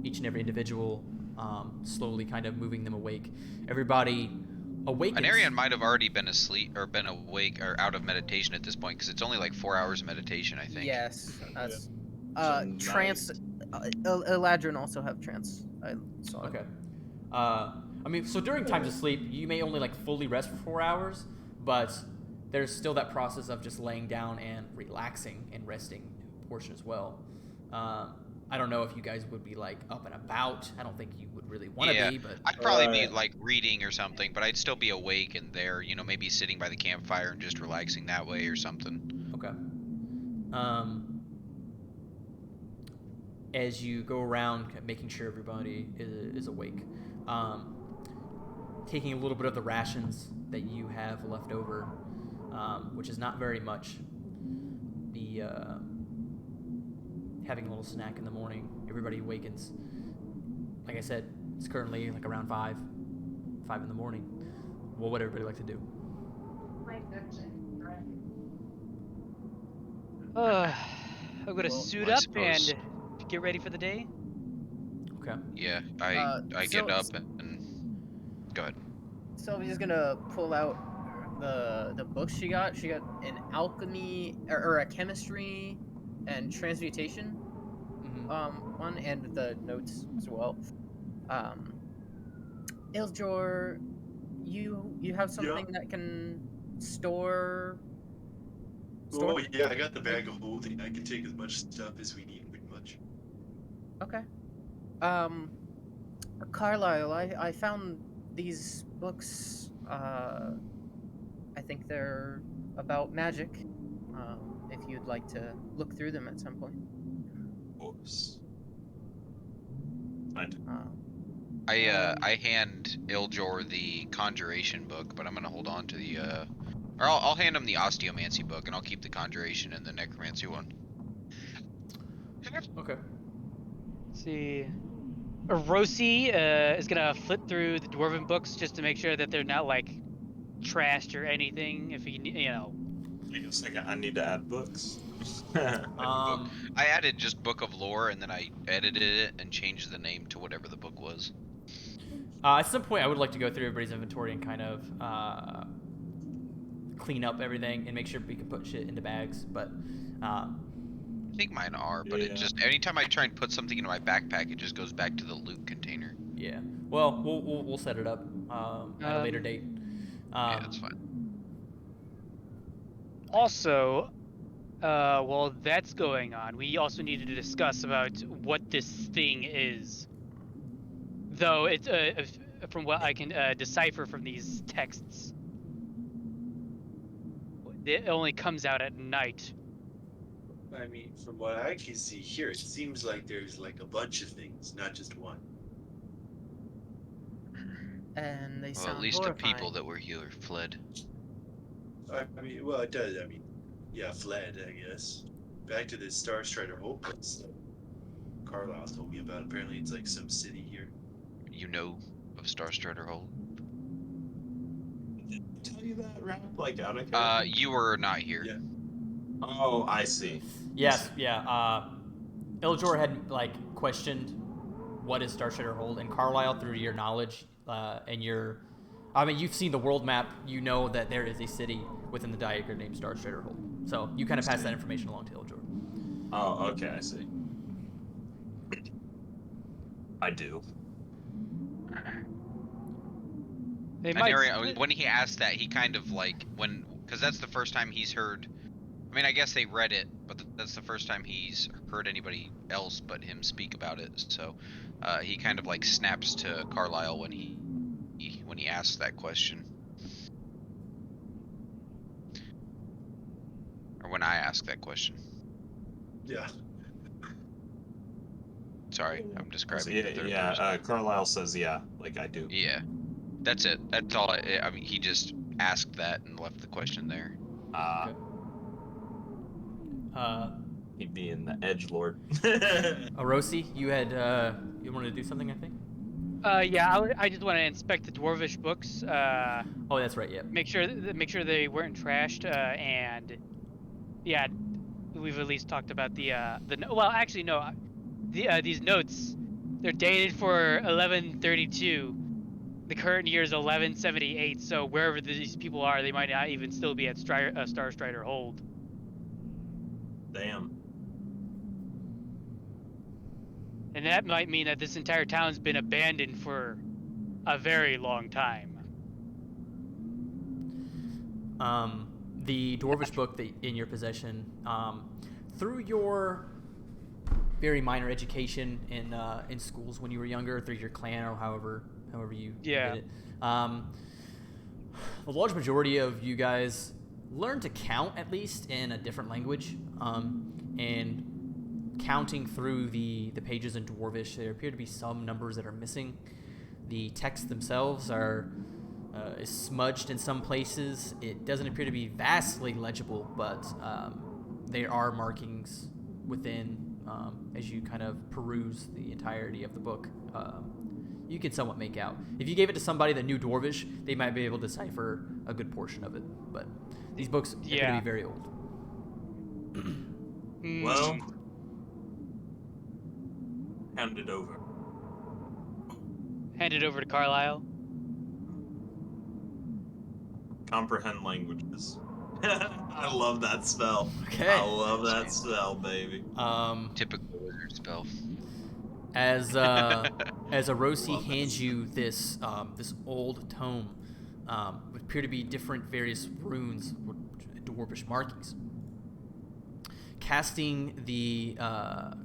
C: each and every individual, slowly kind of moving them awake. Everybody awakens.
B: Anarian might have already been asleep or been awake or out of meditation at this point because it's only like 4 hours of meditation, I think.
E: Yes, that's
F: So
E: trance. Eladrin also have trance. I saw it.
C: Okay. I mean, so during times of sleep, you may only like fully rest for 4 hours, but there's still that process of just laying down and relaxing and resting portion as well. I don't know if you guys would be like up and about. I don't think you would really want to be, but
B: I'd probably be like reading or something, but I'd still be awake and there, maybe sitting by the campfire and just relaxing that way or something.
C: okay. As you go around making sure everybody is awake, taking a little bit of the rations that you have left over, which is not very much. Having a little snack in the morning. Everybody awakens. Like I said, it's currently like around 5 in the morning. What would everybody like to do?
D: I'm gonna suit
B: I
D: up
B: suppose.
D: and get ready for the day.
C: Okay.
B: Yeah, I get up and go ahead.
E: Sylvia's gonna pull out the books she got. She got an alchemy or a chemistry and transmutation one, and the notes as well. Iljor, you have something that can store.
G: Oh yeah, I got the bag of holding. I can take as much stuff as we need, pretty much.
E: Okay. Carlisle, I found these books. I think they're about magic. If you'd like to look through them at some point.
F: Of course.
B: I hand Iljor the Conjuration book, but I'm gonna hold on to the or I'll hand him the Osteomancy book, and I'll keep the Conjuration and the Necromancy one.
C: Okay.
D: Let's see. Rosie is gonna flip through the dwarven books just to make sure that they're not like trashed or anything. If
F: I need to add books.
B: I added just Book of Lore, and then I edited it and changed the name to whatever the book was.
C: At some point, I would like to go through everybody's inventory and kind of clean up everything and make sure we can put shit into bags. But
B: I think mine are, but it just anytime I try and put something into my backpack, it just goes back to the loot container.
C: yeah, well, we'll set it up at a later date.
B: Yeah, that's fine.
D: Also, while that's going on, we also needed to discuss about what this thing is. Though it's from what I can decipher from these texts, it only comes out at night.
G: I mean, from what I can see here, it seems like there's like a bunch of things, not just one.
E: And they
B: Well,
E: sound
B: at least
E: horrifying.
B: the people that were here fled.
G: I mean, well, it does. I mean, yeah, fled, I guess. back to this Star Strider Hold place that Carlisle told me about. Apparently, it's like some city here.
B: You know of Star Strider Hold?
F: Did I tell you that, Rap? Like, out of character?
B: You were not here.
G: Yeah.
F: Oh, I see.
C: Yes, yeah. Iljor had like questioned what is Star Strider Hold, and Carlisle, through your knowledge and your, I mean, you've seen the world map. You know that there is a city within the diagram named Star Strider Hold. So you kind of pass that information along to Iljor.
F: Oh, okay, I see. I do.
D: They
B: And
D: might.
B: when he asked that, he kind of like because that's the first time he's heard. I mean, I guess they read it, but that's the first time he's heard anybody else but him speak about it. So he kind of like snaps to Carlisle when he asks that question, or when I ask that question.
G: Yeah.
B: Sorry, I'm describing the third person.
F: Yeah. Carlisle says, yeah, like I do.
B: Yeah, that's it. That's all. I mean, he just asked that and left the question there.
F: He being the edge lord.
C: Arosi, you had you wanted to do something, I think.
D: Yeah, I just want to inspect the dwarvish books.
C: Oh, that's right. Yeah.
D: Make sure they weren't trashed. And yeah, we've at least talked about the well, actually no, these notes, they're dated for 1132. The current year is 1178. So wherever these people are, they might not even still be at Star Strider Hold.
F: Damn.
D: And that might mean that this entire town's been abandoned for a very long time.
C: The dwarvish book that in your possession, through your very minor education in schools when you were younger, through your clan or however you did it, the large majority of you guys learn to count, at least in a different language, and counting through the pages in dwarvish, there appear to be some numbers that are missing. The texts themselves are is smudged in some places. It doesn't appear to be vastly legible, but there are markings within as you kind of peruse the entirety of the book. You can somewhat make out. If you gave it to somebody that knew dwarvish, they might be able to decipher a good portion of it, but these books appear to be very old.
F: Well, hand it over.
D: Hand it over to Carlisle.
C: Comprehend languages.
F: I love that spell.
C: Okay.
F: I love that spell, baby.
B: Typical wizard spell.
C: As Arosi hands you this this old tome, which appear to be different various runes, dwarvish markings. Casting the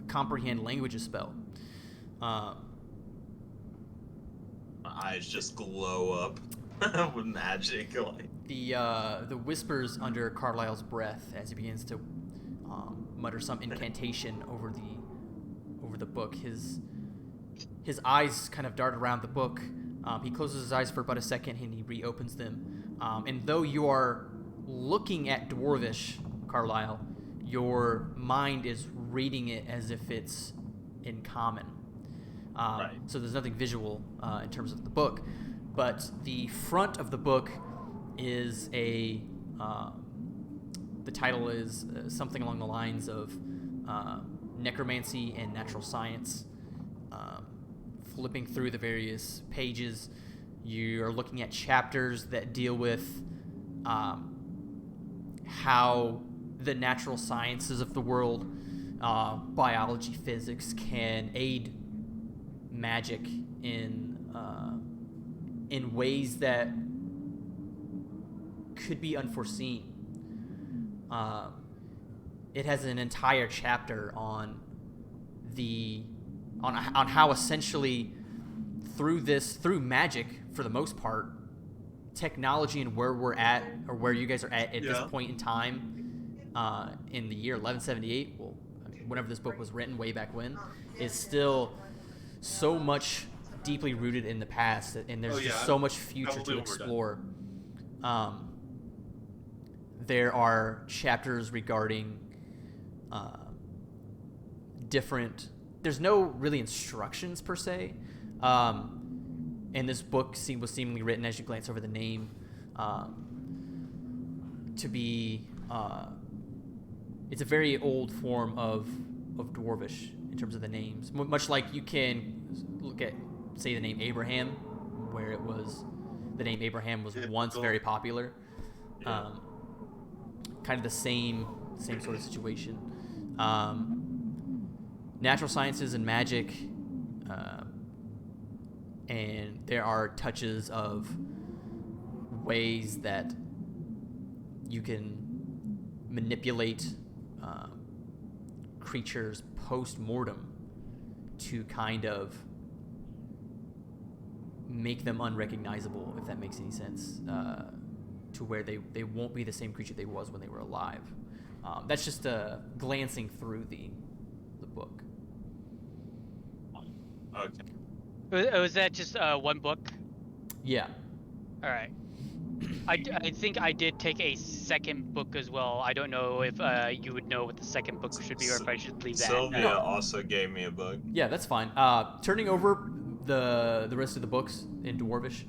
C: comprehend languages spell.
F: My eyes just glow up with magic. Like.
C: The whispers under Carlisle's breath as he begins to mutter some incantation over the book. His eyes kind of dart around the book. He closes his eyes for about a second and he reopens them. And though you are looking at dwarvish, Carlisle, your mind is reading it as if it's in common.
F: Right.
C: So there's nothing visual in terms of the book, but the front of the book is the title is something along the lines of necromancy and natural science. Flipping through the various pages, you're looking at chapters that deal with how the natural sciences of the world, biology, physics, can aid magic in ways that could be unforeseen. It has an entire chapter on how essentially through magic, for the most part, technology and where we're at, or where you guys are at this point in time, in the year 1178, well, I mean, whenever this book was written, way back when, is still so much deeply rooted in the past, and there's just so much future to explore. There are chapters regarding different. There's no really instructions per se. And this book was seemingly written as you glance over the name to be. It's a very old form of Dwarvish in terms of the names. Much like you can look at, say, the name Abraham, where the name Abraham was once very popular. Kind of the same sort of situation. Natural sciences and magic, and there are touches of ways that you can manipulate creatures post-mortem to kind of make them unrecognizable, if that makes any sense, to where they won't be the same creature they was when they were alive. That's just glancing through the book.
F: Okay.
D: Was that just one book?
C: Yeah.
D: All right. I think I did take a second book as well. I don't know if you would know what the second book should be, or if I should leave that.
F: Sylvia also gave me a book.
C: Yeah, that's fine. Turning over the rest of the books in Dwarvish.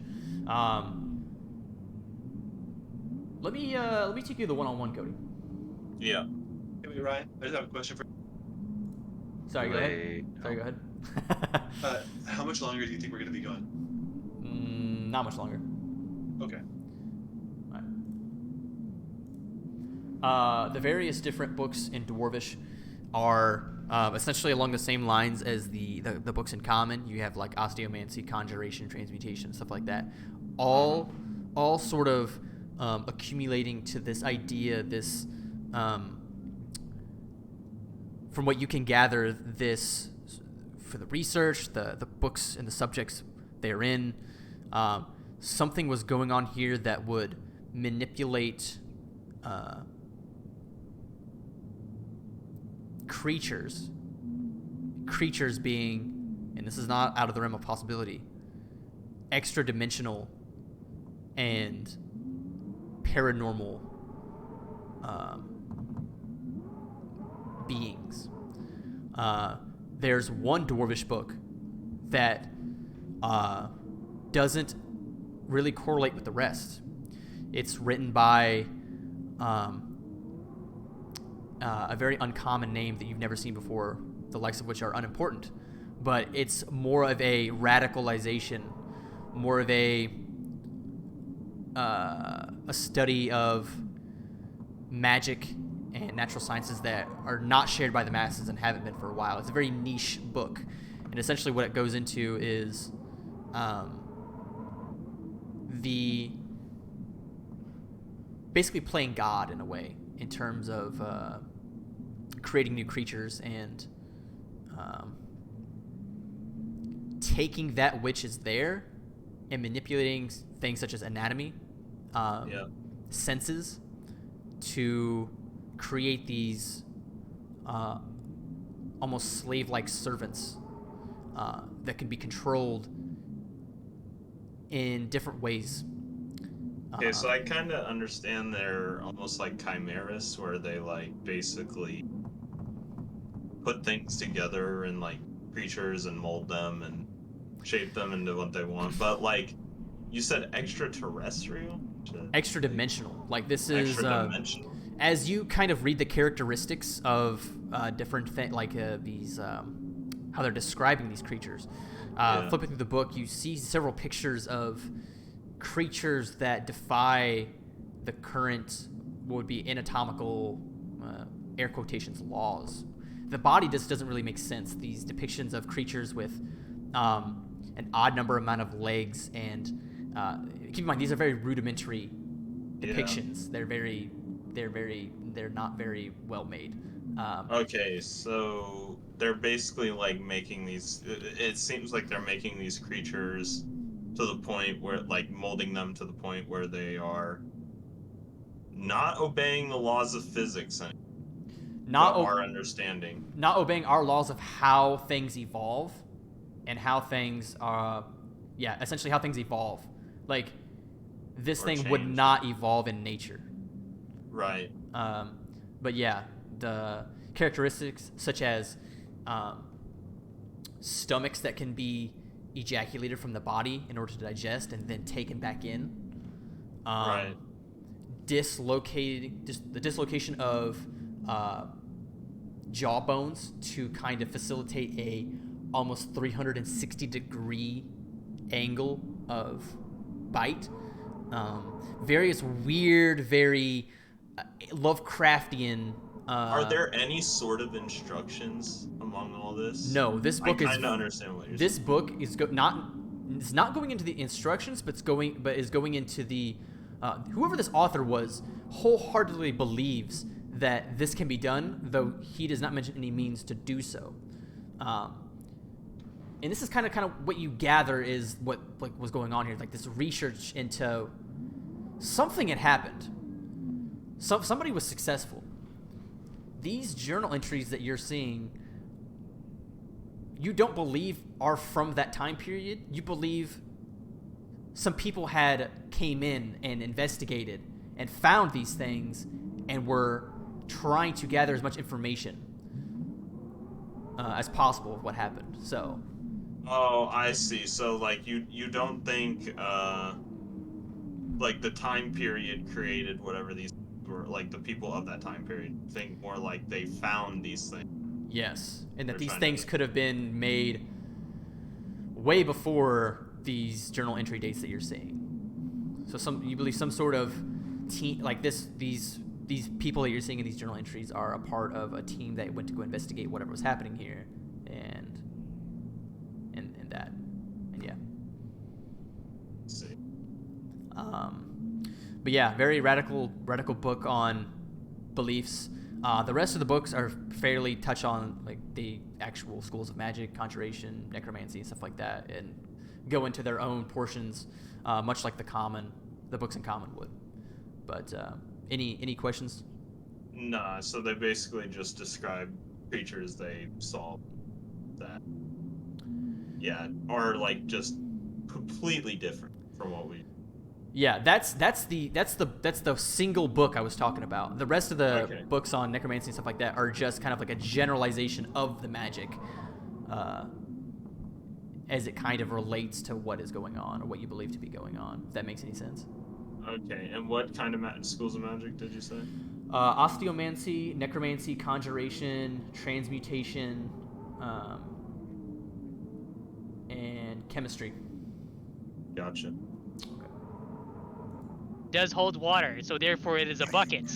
C: Let me take you the one-on-one, Cody.
F: Yeah.
G: Hey, Ryan, I just have a question for.
C: Sorry, go ahead. Sorry, go ahead.
G: How much longer do you think we're gonna be going?
C: Not much longer.
G: Okay.
C: The various different books in Dwarvish are essentially along the same lines as the books in Common. You have like osteomancy, conjuration, transmutation, stuff like that. All sort of accumulating to this idea, this from what you can gather, this for the research, the books and the subjects they're in, something was going on here that would manipulate creatures being, and this is not out of the realm of possibility, extra dimensional and paranormal beings. There's one Dwarvish book that doesn't really correlate with the rest. It's written by a very uncommon name that you've never seen before, the likes of which are unimportant. But it's more of a radicalization, more of a study of magic and natural sciences that are not shared by the masses and haven't been for a while. It's a very niche book. And essentially what it goes into is basically playing God in a way, in terms of creating new creatures and taking that which is there and manipulating things such as anatomy, senses, to create these almost slave-like servants that can be controlled in different ways.
F: Okay, so I kind of understand they're almost like chimeras, where they like basically put things together and like creatures and mold them and shape them into what they want. But like you said, extraterrestrial,
C: extra dimensional. Like this is
F: extra dimensional.
C: As you kind of read the characteristics of different things, like these how they're describing these creatures. Flipping through the book, you see several pictures of creatures that defy the current, what would be anatomical, air quotations, laws. The body just doesn't really make sense. These depictions of creatures with an odd number amount of legs, and keep in mind these are very rudimentary depictions. They're not very well made.
F: Okay, so they're basically like making these. It seems like they're making these creatures to the point where, like, molding them to the point where they are not obeying the laws of physics and our understanding.
C: Not obeying our laws of how things evolve and how things essentially how things evolve. Like, this thing would not evolve in nature.
F: Right.
C: But yeah, characteristics such as stomachs that can be ejaculated from the body in order to digest and then taken back in.
F: Right.
C: The dislocation of jaw bones to kind of facilitate a almost 360-degree angle of bite. Various weird, very Lovecraftian.
F: Are there any sort of instructions among all this?
C: No, this book
F: I
C: is.
F: kind of understand what you're
C: This
F: saying.
C: book is it's not going into the instructions, but is going into the whoever this author was wholeheartedly believes that this can be done, though he does not mention any means to do so. And this is kind of what you gather is what was going on here, like this research into something had happened. Somebody was successful. These journal entries that you're seeing, you don't believe are from that time period. You believe some people came in and investigated and found these things and were trying to gather as much information as possible of what happened. So.
F: Oh, I see. So, like, you don't think, like, the time period created whatever these were, like, the people of that time period think more like they found these things.
C: Yes, and that
F: They're
C: these
F: trying
C: things
F: to-
C: could have been made way before these journal entry dates that you're seeing. So you believe some sort of team like these people that you're seeing in these journal entries are a part of a team that went to go investigate whatever was happening here, and that, and yeah.
F: Let's see.
C: But yeah, very radical book on beliefs. The rest of the books are fairly touch on like the actual schools of magic, conjuration, necromancy, and stuff like that, and go into their own portions, much like the books in common would. But any questions?
F: Nah, so they basically just describe creatures they saw that, yeah, are like just completely different from what we.
C: Yeah, that's the single book I was talking about. The rest of the
F: Okay.
C: books on necromancy and stuff like that are just kind of like a generalization of the magic, as it kind of relates to what is going on or what you believe to be going on. If that makes any sense.
F: Okay, and what kind of schools of magic did you say?
C: Osteomancy, necromancy, conjuration, transmutation, and chemistry.
F: Gotcha.
D: Does hold water, so therefore it is a bucket.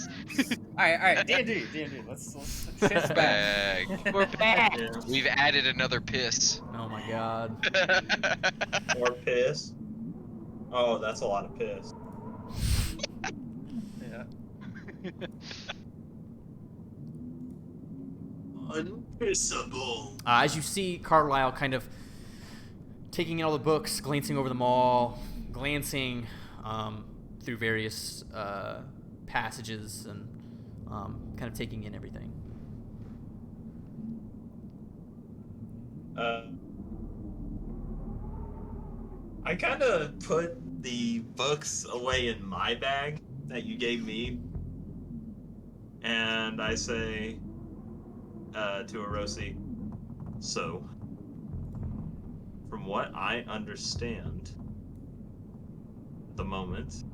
E: All right, D&D. Let's shift back.
D: We're back.
F: Yeah.
B: We've added another piss.
C: Oh my god.
F: More piss. Oh, that's a lot of piss.
E: Yeah.
F: Unpissable.
C: As you see Carlisle kind of taking in all the books, glancing over them all, glancing through various passages and kind of taking in everything.
F: I kind of put the books away in my bag that you gave me, and I say to Arosi, so, from what I understand at the moment,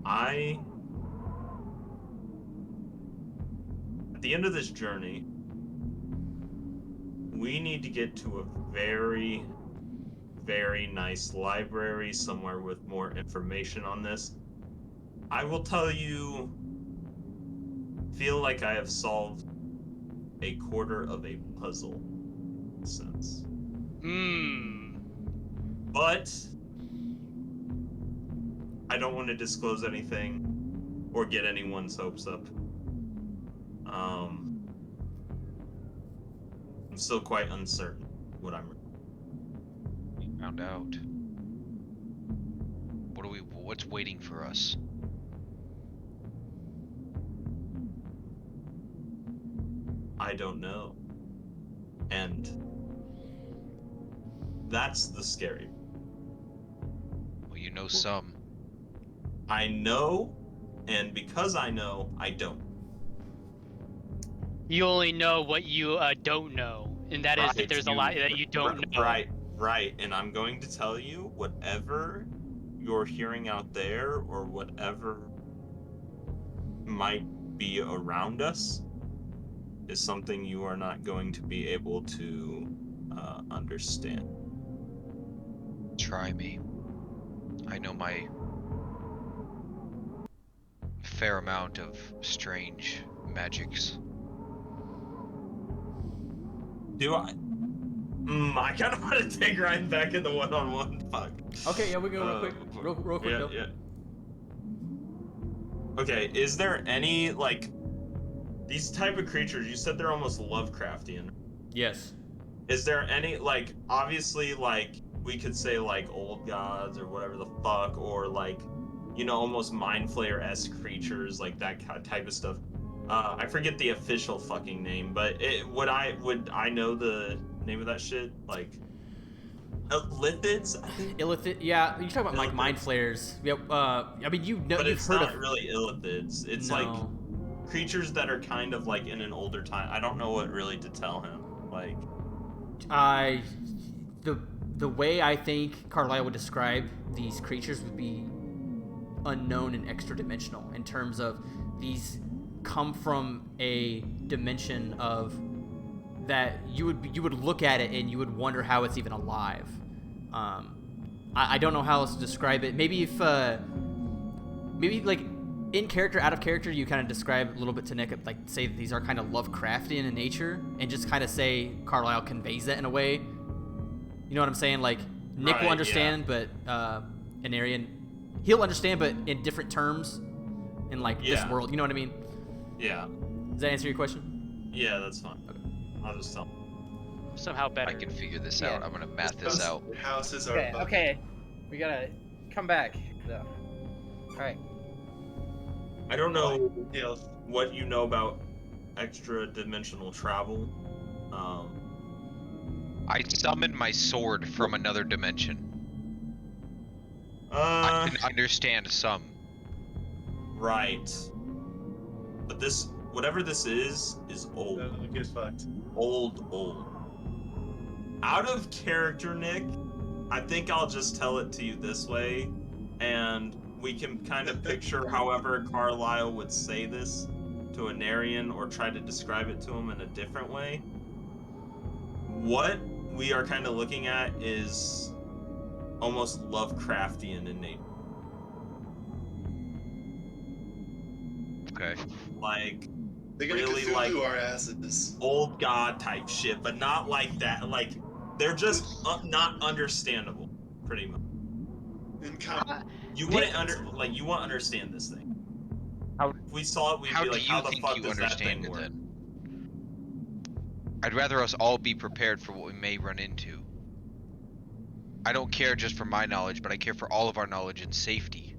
F: at the end of this journey, we need to get to a very, very nice library somewhere with more information on this. I will tell you, feel like I have solved a quarter of a puzzle, in a sense. But I don't want to disclose anything or get anyone's hopes up. I'm still quite uncertain what I'm.
B: We found out. What's waiting for us?
F: I don't know. And that's the scary.
B: Well, you know some.
F: I know, and because I know, I don't.
D: You only know what you don't know, and that is that
F: Right,
D: there's a lot that you don't know.
F: Right, and I'm going to tell you whatever you're hearing out there or whatever might be around us is something you are not going to be able to understand.
B: Try me. I know my fair amount of strange magics.
F: Do I? I kind of want to take Ryan back in the one-on-one. Fuck.
C: Okay, yeah, we go real quick. Real quick,
F: Yeah,
C: though.
F: yeah. Okay, is there any, like, these type of creatures, you said they're almost Lovecraftian.
C: Yes.
F: Is there any, like, obviously, like, we could say, like, old gods or whatever the fuck, or, like, you know, almost Mind Flayer-esque creatures, like that type of stuff. I forget the official fucking name, but would I know the name of that shit? Like, lithids, I think?
C: Illithid. Yeah, you're talking about like mind
F: Illithids.
C: flayers. Yep. I mean, you know,
F: But
C: you've
F: it's
C: heard
F: not
C: of.
F: really illithids. It's
C: No.
F: like creatures that are kind of like in an older time. I don't know what really to tell him. Like,
C: I the way I think Carlisle would describe these creatures would be unknown and extra dimensional in terms of these come from a dimension of that you would look at it and you would wonder how it's even alive. I don't know how else to describe it. Maybe if maybe like in character, out of character, you kind of describe a little bit to Nick, like say that these are kind of Lovecraftian in nature, and just kind of say Carlisle conveys that in a way. You know what I'm saying? Like Nick will
F: Right,
C: understand, but an Aryan, he'll understand, but in different terms, in like this
F: Yeah.
C: world. You know what I mean?
F: yeah,
C: Does that answer your question?
F: yeah, that's fine. I'll just tell him.
D: Somehow better.
B: I can figure this
E: Yeah.
B: out. I'm gonna math this out.
G: Houses are.
E: Okay, okay. We gotta come back, though. Alright.
F: I don't know
G: Yeah.
F: what you know about extra dimensional travel.
B: I summoned my sword from another dimension. I can understand some.
F: Right. But this, whatever this is old.
G: Get fucked.
F: Old. Out of character, Nick, I think I'll just tell it to you this way, and we can kind of picture however Carlisle would say this to a Narian or try to describe it to him in a different way. What we are kind of looking at is almost Lovecraftian in nature.
B: Okay.
F: Like,
G: They're gonna
F: really,
G: Cthulhu
F: like,
G: our asses.
F: old god type shit, but not like that. Like, they're just not understandable, pretty much.
G: In com-
F: You wouldn't you won't understand this thing.
B: How-
F: If we saw it, we'd
B: How
F: be
B: do
F: like,
B: you
F: how the
B: think
F: fuck
B: you
F: does that
B: understand
F: thing
B: it
F: work?
B: then? I'd rather us all be prepared for what we may run into. I don't care just for my knowledge, but I care for all of our knowledge and safety.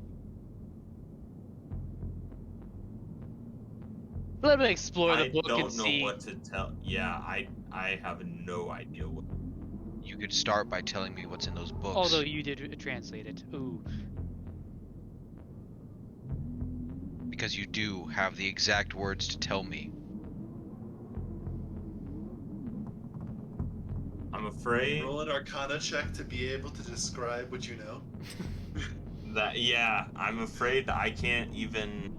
D: Let me explore the
F: I
D: book
F: don't
D: and
F: know
D: see.
F: what to tell. Yeah, I have no idea what.
B: You could start by telling me what's in those books.
D: Although you did translate it. Ooh.
B: Because you do have the exact words to tell me.
F: I'm afraid
G: Roll an Arcana check to be able to describe what you know.
F: I'm afraid that I can't even.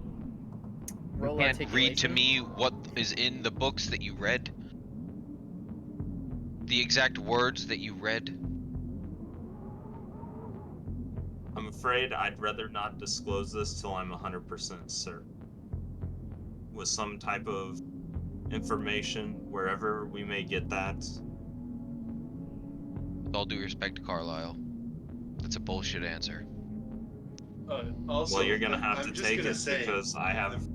E: Roll
B: You can't read to
E: articulation.
B: me what is in the books that you read? The exact words that you read?
F: I'm afraid I'd rather not disclose this till I'm 100% certain. With some type of information, wherever we may get that.
B: With all due respect to Carlisle, that's a bullshit answer.
G: Also,
F: Well, you're gonna have
G: I'm
F: to
G: just
F: take
G: gonna
F: it
G: say,
F: because I have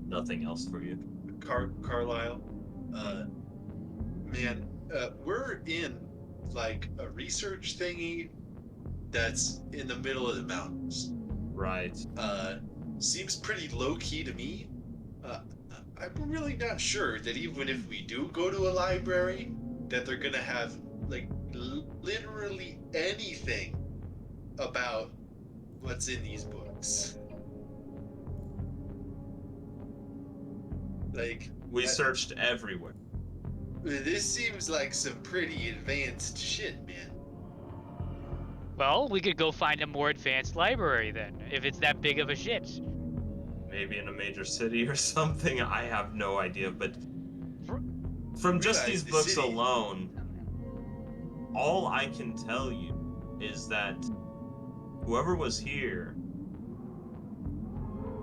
F: nothing else for you.
G: Carlisle, man, we're in like a research thingy that's in the middle of the mountains.
F: Right.
G: Seems pretty low key to me. I'm really not sure that even if we do go to a library, that they're gonna have like literally anything about what's in these books. Like,
F: We searched everywhere.
G: This seems like some pretty advanced shit, man.
D: Well, we could go find a more advanced library then, if it's that big of a shit.
F: Maybe in a major city or something. I have no idea, but from just
G: Realize
F: these
G: the
F: books
G: city-
F: alone, all I can tell you is that whoever was here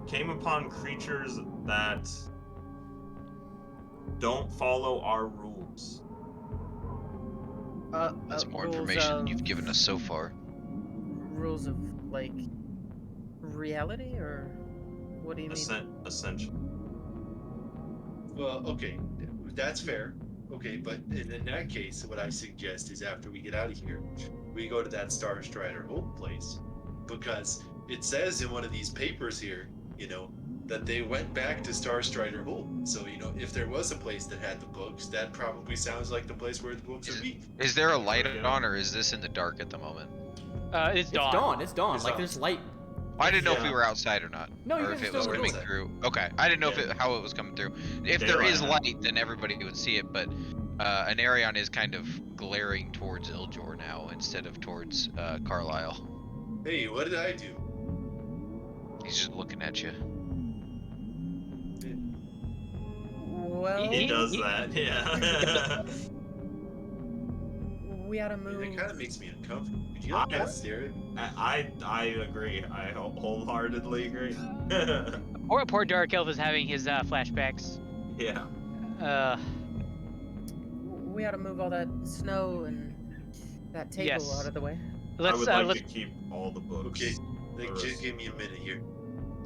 F: came upon creatures that don't follow our rules.
B: That's more
E: rules
B: information
E: of-
B: you've given us so far.
E: Rules of like reality, or what do you mean?
F: Essentially.
G: Well, okay, that's fair. Okay, but in that case, what I suggest is after we get out of here, we go to that Star Strider Holt place, because it says in one of these papers here, that they went back to Star Strider Holt. So, if there was a place that had the books, that probably sounds like the place where the books would be.
B: Is there a light on, or is this in the dark at the moment?
D: It's dawn.
C: It's dawn.
G: It's
C: Like
G: dawn.
C: there's light.
B: I didn't know if we
F: Yeah.
B: were outside or not,
C: No, you
B: or
C: guys
B: if
C: are
B: it was
C: still
B: coming
G: outside.
B: through. Okay, I didn't know
F: Yeah.
B: how it was coming through. If there
F: Daylight.
B: is light, then everybody would see it. But an Arion is kind of glaring towards Iljor now instead of towards Carlisle.
G: Hey, what did I do?
B: He's just looking at you.
E: Well,
F: He does that, yeah.
E: we oughta
G: I mean,
E: move.
G: that kind of makes me uncomfortable. Could you let that stare at me?
F: I agree. I wholeheartedly agree.
D: Poor Dark Elf is having his flashbacks.
F: Yeah.
E: We oughta move all that snow and that table
D: Yes.
E: out of the way.
F: I
D: Let's
F: would like
D: let's
F: to keep all the books.
G: Okay,
F: Or-
G: just give me a minute here.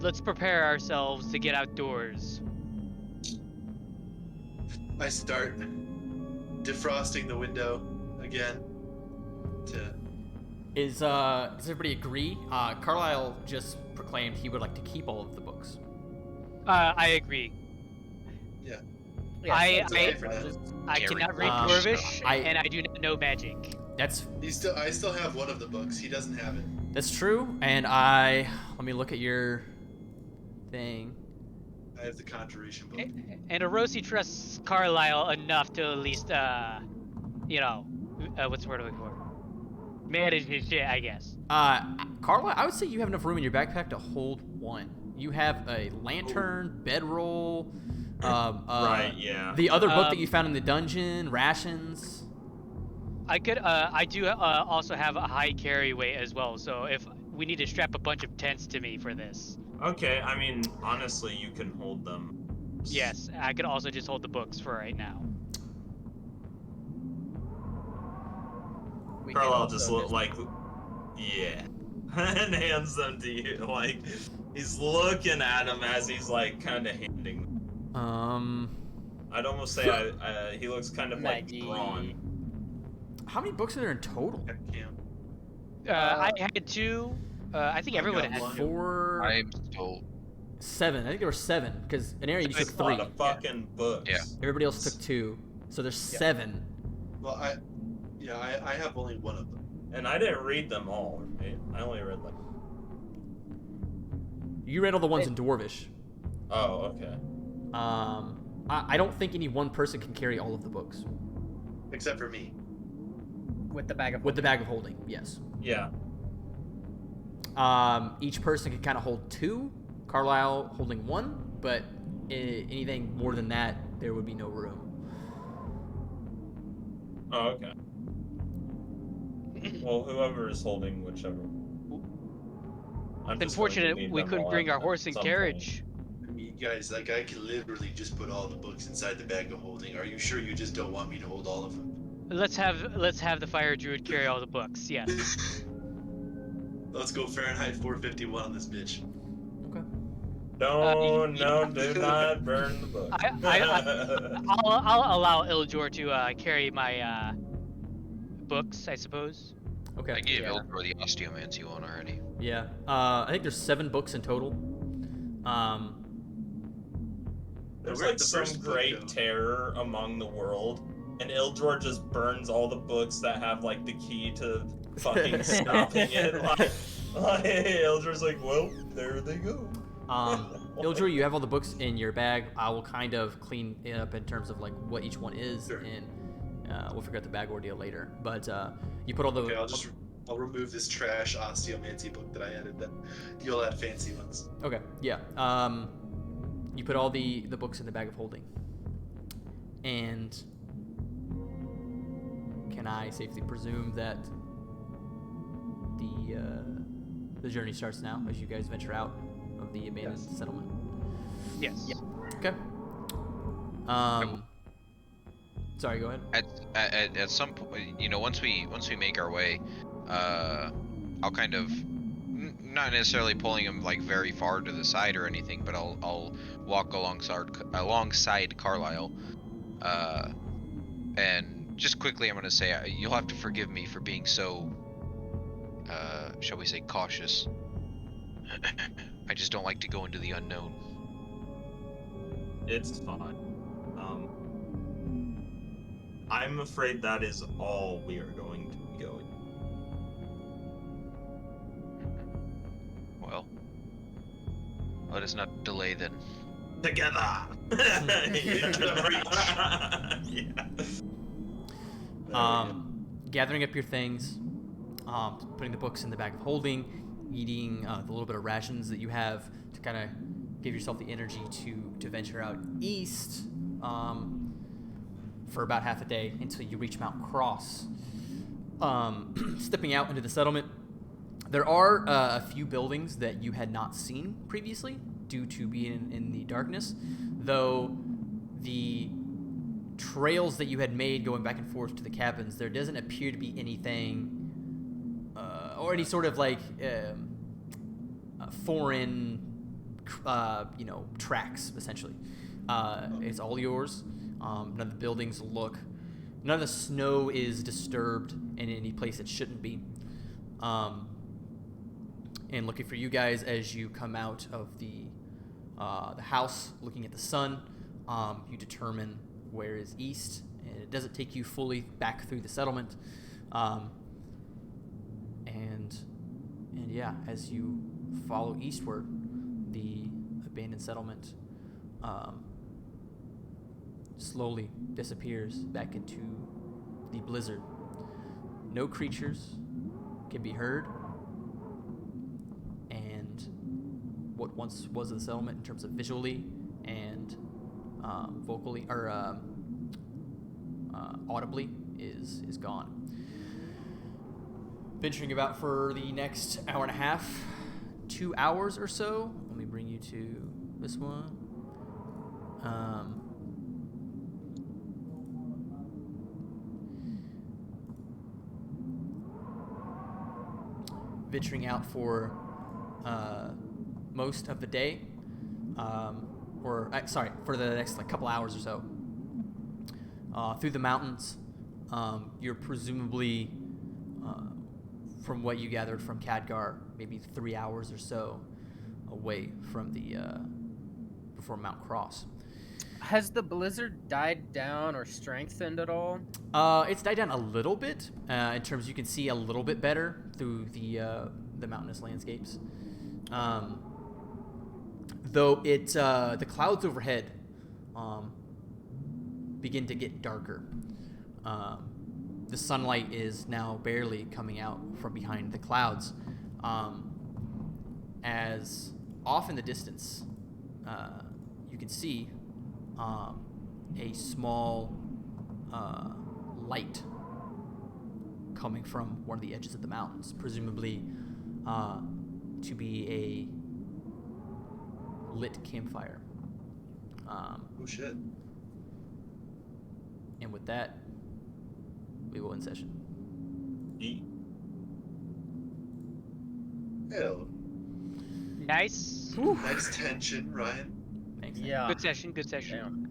D: let's prepare ourselves to get outdoors.
G: I start defrosting the window again.
C: Does everybody agree? Carlisle just proclaimed he would like to keep all of the books.
D: I agree.
E: Yeah,
G: it's okay
D: I-
G: for now.
D: I
B: Carry
D: cannot read
C: on.
D: Dwarvish,
C: I-
D: and I do not know magic.
G: I still have one of the books. He doesn't have it.
C: That's true. And let me look at your thing.
G: I have the Conjuration book.
D: And Orosi trusts Carlisle enough to at least, what's the word I'm looking for? Manage his shit, I guess.
C: Carlisle, I would say you have enough room in your backpack to hold one. You have a lantern, bedroll,
F: Right, yeah.
C: the other book that you found in the dungeon, rations.
D: I do also have a high carry weight as well, so if we need to strap a bunch of tents to me for this.
F: Okay, I mean, honestly, you can hold them.
D: Yes, I could also just hold the books for right now.
E: We can
F: Carlisle
E: also
F: just look like, yeah, and hands them to you. Like, he's looking at them as he's like kind of handing them. I'd almost say he looks kind of like
E: Maggie.
F: drawn.
C: How many books are there in total?
D: I had two. I think
G: I've
D: everyone
G: got
D: had
G: one.
C: 4,
B: I'm still.
C: 7. I think there were 7 because an area you took
F: That's a lot
C: 3.
F: of fucking books.
B: Yeah.
C: Everybody else took 2, so there's 7.
G: Well, I have only one of them.
F: And I didn't read them all, right? I only read like.
C: You read all the ones in Dwarvish.
F: Oh, okay.
C: I don't think any one person can carry all of the books
G: Except for me.
E: with the bag of
C: with the bag of holding. Yes.
F: Yeah.
C: Each person can kind of hold 2. Carlisle holding 1, but anything more than that, there would be no room.
F: Oh, okay. Well, whoever is holding whichever. I'm
D: It's
F: just going to
D: unfortunate
F: need
D: we
F: them
D: couldn't
F: all
D: bring
F: at
D: our horse and
F: some
D: carriage.
G: I mean, guys, like, I can literally just put all the books inside the bag of holding. Are you sure you just don't want me to hold all of them?
D: Let's have the fire druid carry all the books. Yes.
G: Let's go Fahrenheit 451 on this bitch.
C: Okay.
F: No, do not burn the book.
D: I'll allow Iljor to carry my books, I suppose.
C: Okay.
B: I gave
E: Yeah.
B: Iljor the osteomancy one already.
C: Yeah. I think there's 7 books in total.
F: There's
G: We're at
F: like
G: the
F: some
G: first book,
F: great
G: though.
F: terror among the world, and Iljor just burns all the books that have like the key to fucking stopping it. Like Iljor's like, well, there they go.
C: Ildru, you have all the books in your bag. I will kind of clean it up in terms of like what each one is,
G: Sure.
C: and we'll figure out the bag ordeal later. But you put all the.
G: Okay, I'll remove this trash osteomancy book that I added. Then you'll add fancy ones.
C: Okay, yeah. You put all the books in the bag of holding, and can I safely presume that the journey starts now as you guys venture out of the abandoned settlement?
D: Yes.
E: Yeah.
C: Okay. Sorry, go ahead.
B: At some point, you know, once we make our way, I'll kind of not necessarily pulling him like very far to the side or anything, but I'll walk alongside Carlisle, and just quickly I'm gonna say you'll have to forgive me for being so, shall we say, cautious. I just don't like to go into the unknown.
F: It's fine. I'm afraid that is all we are going to be going.
B: Well, let us not delay then.
F: Together! Into the breach! Yeah.
C: Gathering up your things, putting the books in the bag of holding, eating the little bit of rations that you have to kind of give yourself the energy to venture out east for about half a day until you reach Mount Cross. Stepping out into the settlement, there are a few buildings that you had not seen previously due to being in the darkness, though the trails that you had made going back and forth to the cabins, there doesn't appear to be anything or any sort of like foreign tracks, essentially. It's all yours. None of the buildings none of the snow is disturbed in any place it shouldn't be. And looking for you guys as you come out of the house, looking at the sun, you determine where is east, and it doesn't take you fully back through the settlement. And yeah, as you follow eastward, the abandoned settlement slowly disappears back into the blizzard. No creatures can be heard, and what once was the settlement in terms of visually and vocally or audibly is gone. Venturing about for the next hour and a half, 2 hours or so. Let me bring you to this one. Venturing out for most of the day, for the next couple hours or so, through the mountains. You're presumably, from what you gathered from Khadgar, maybe 3 hours or so away from before Mount Cross.
E: Has the blizzard died down or strengthened at all?
C: It's died down a little bit in terms you can see a little bit better through the mountainous landscapes. Though the clouds overhead begin to get darker. The sunlight is now barely coming out from behind the clouds. As off in the distance, you can see a small light coming from one of the edges of the mountains, presumably to be a lit campfire.
G: Oh shit.
C: And with that, we will end session.
G: Hell.
D: Nice.
G: Nice tension, Ryan.
C: Thanks.
E: Yeah.
D: Good session. Good session.
E: Damn.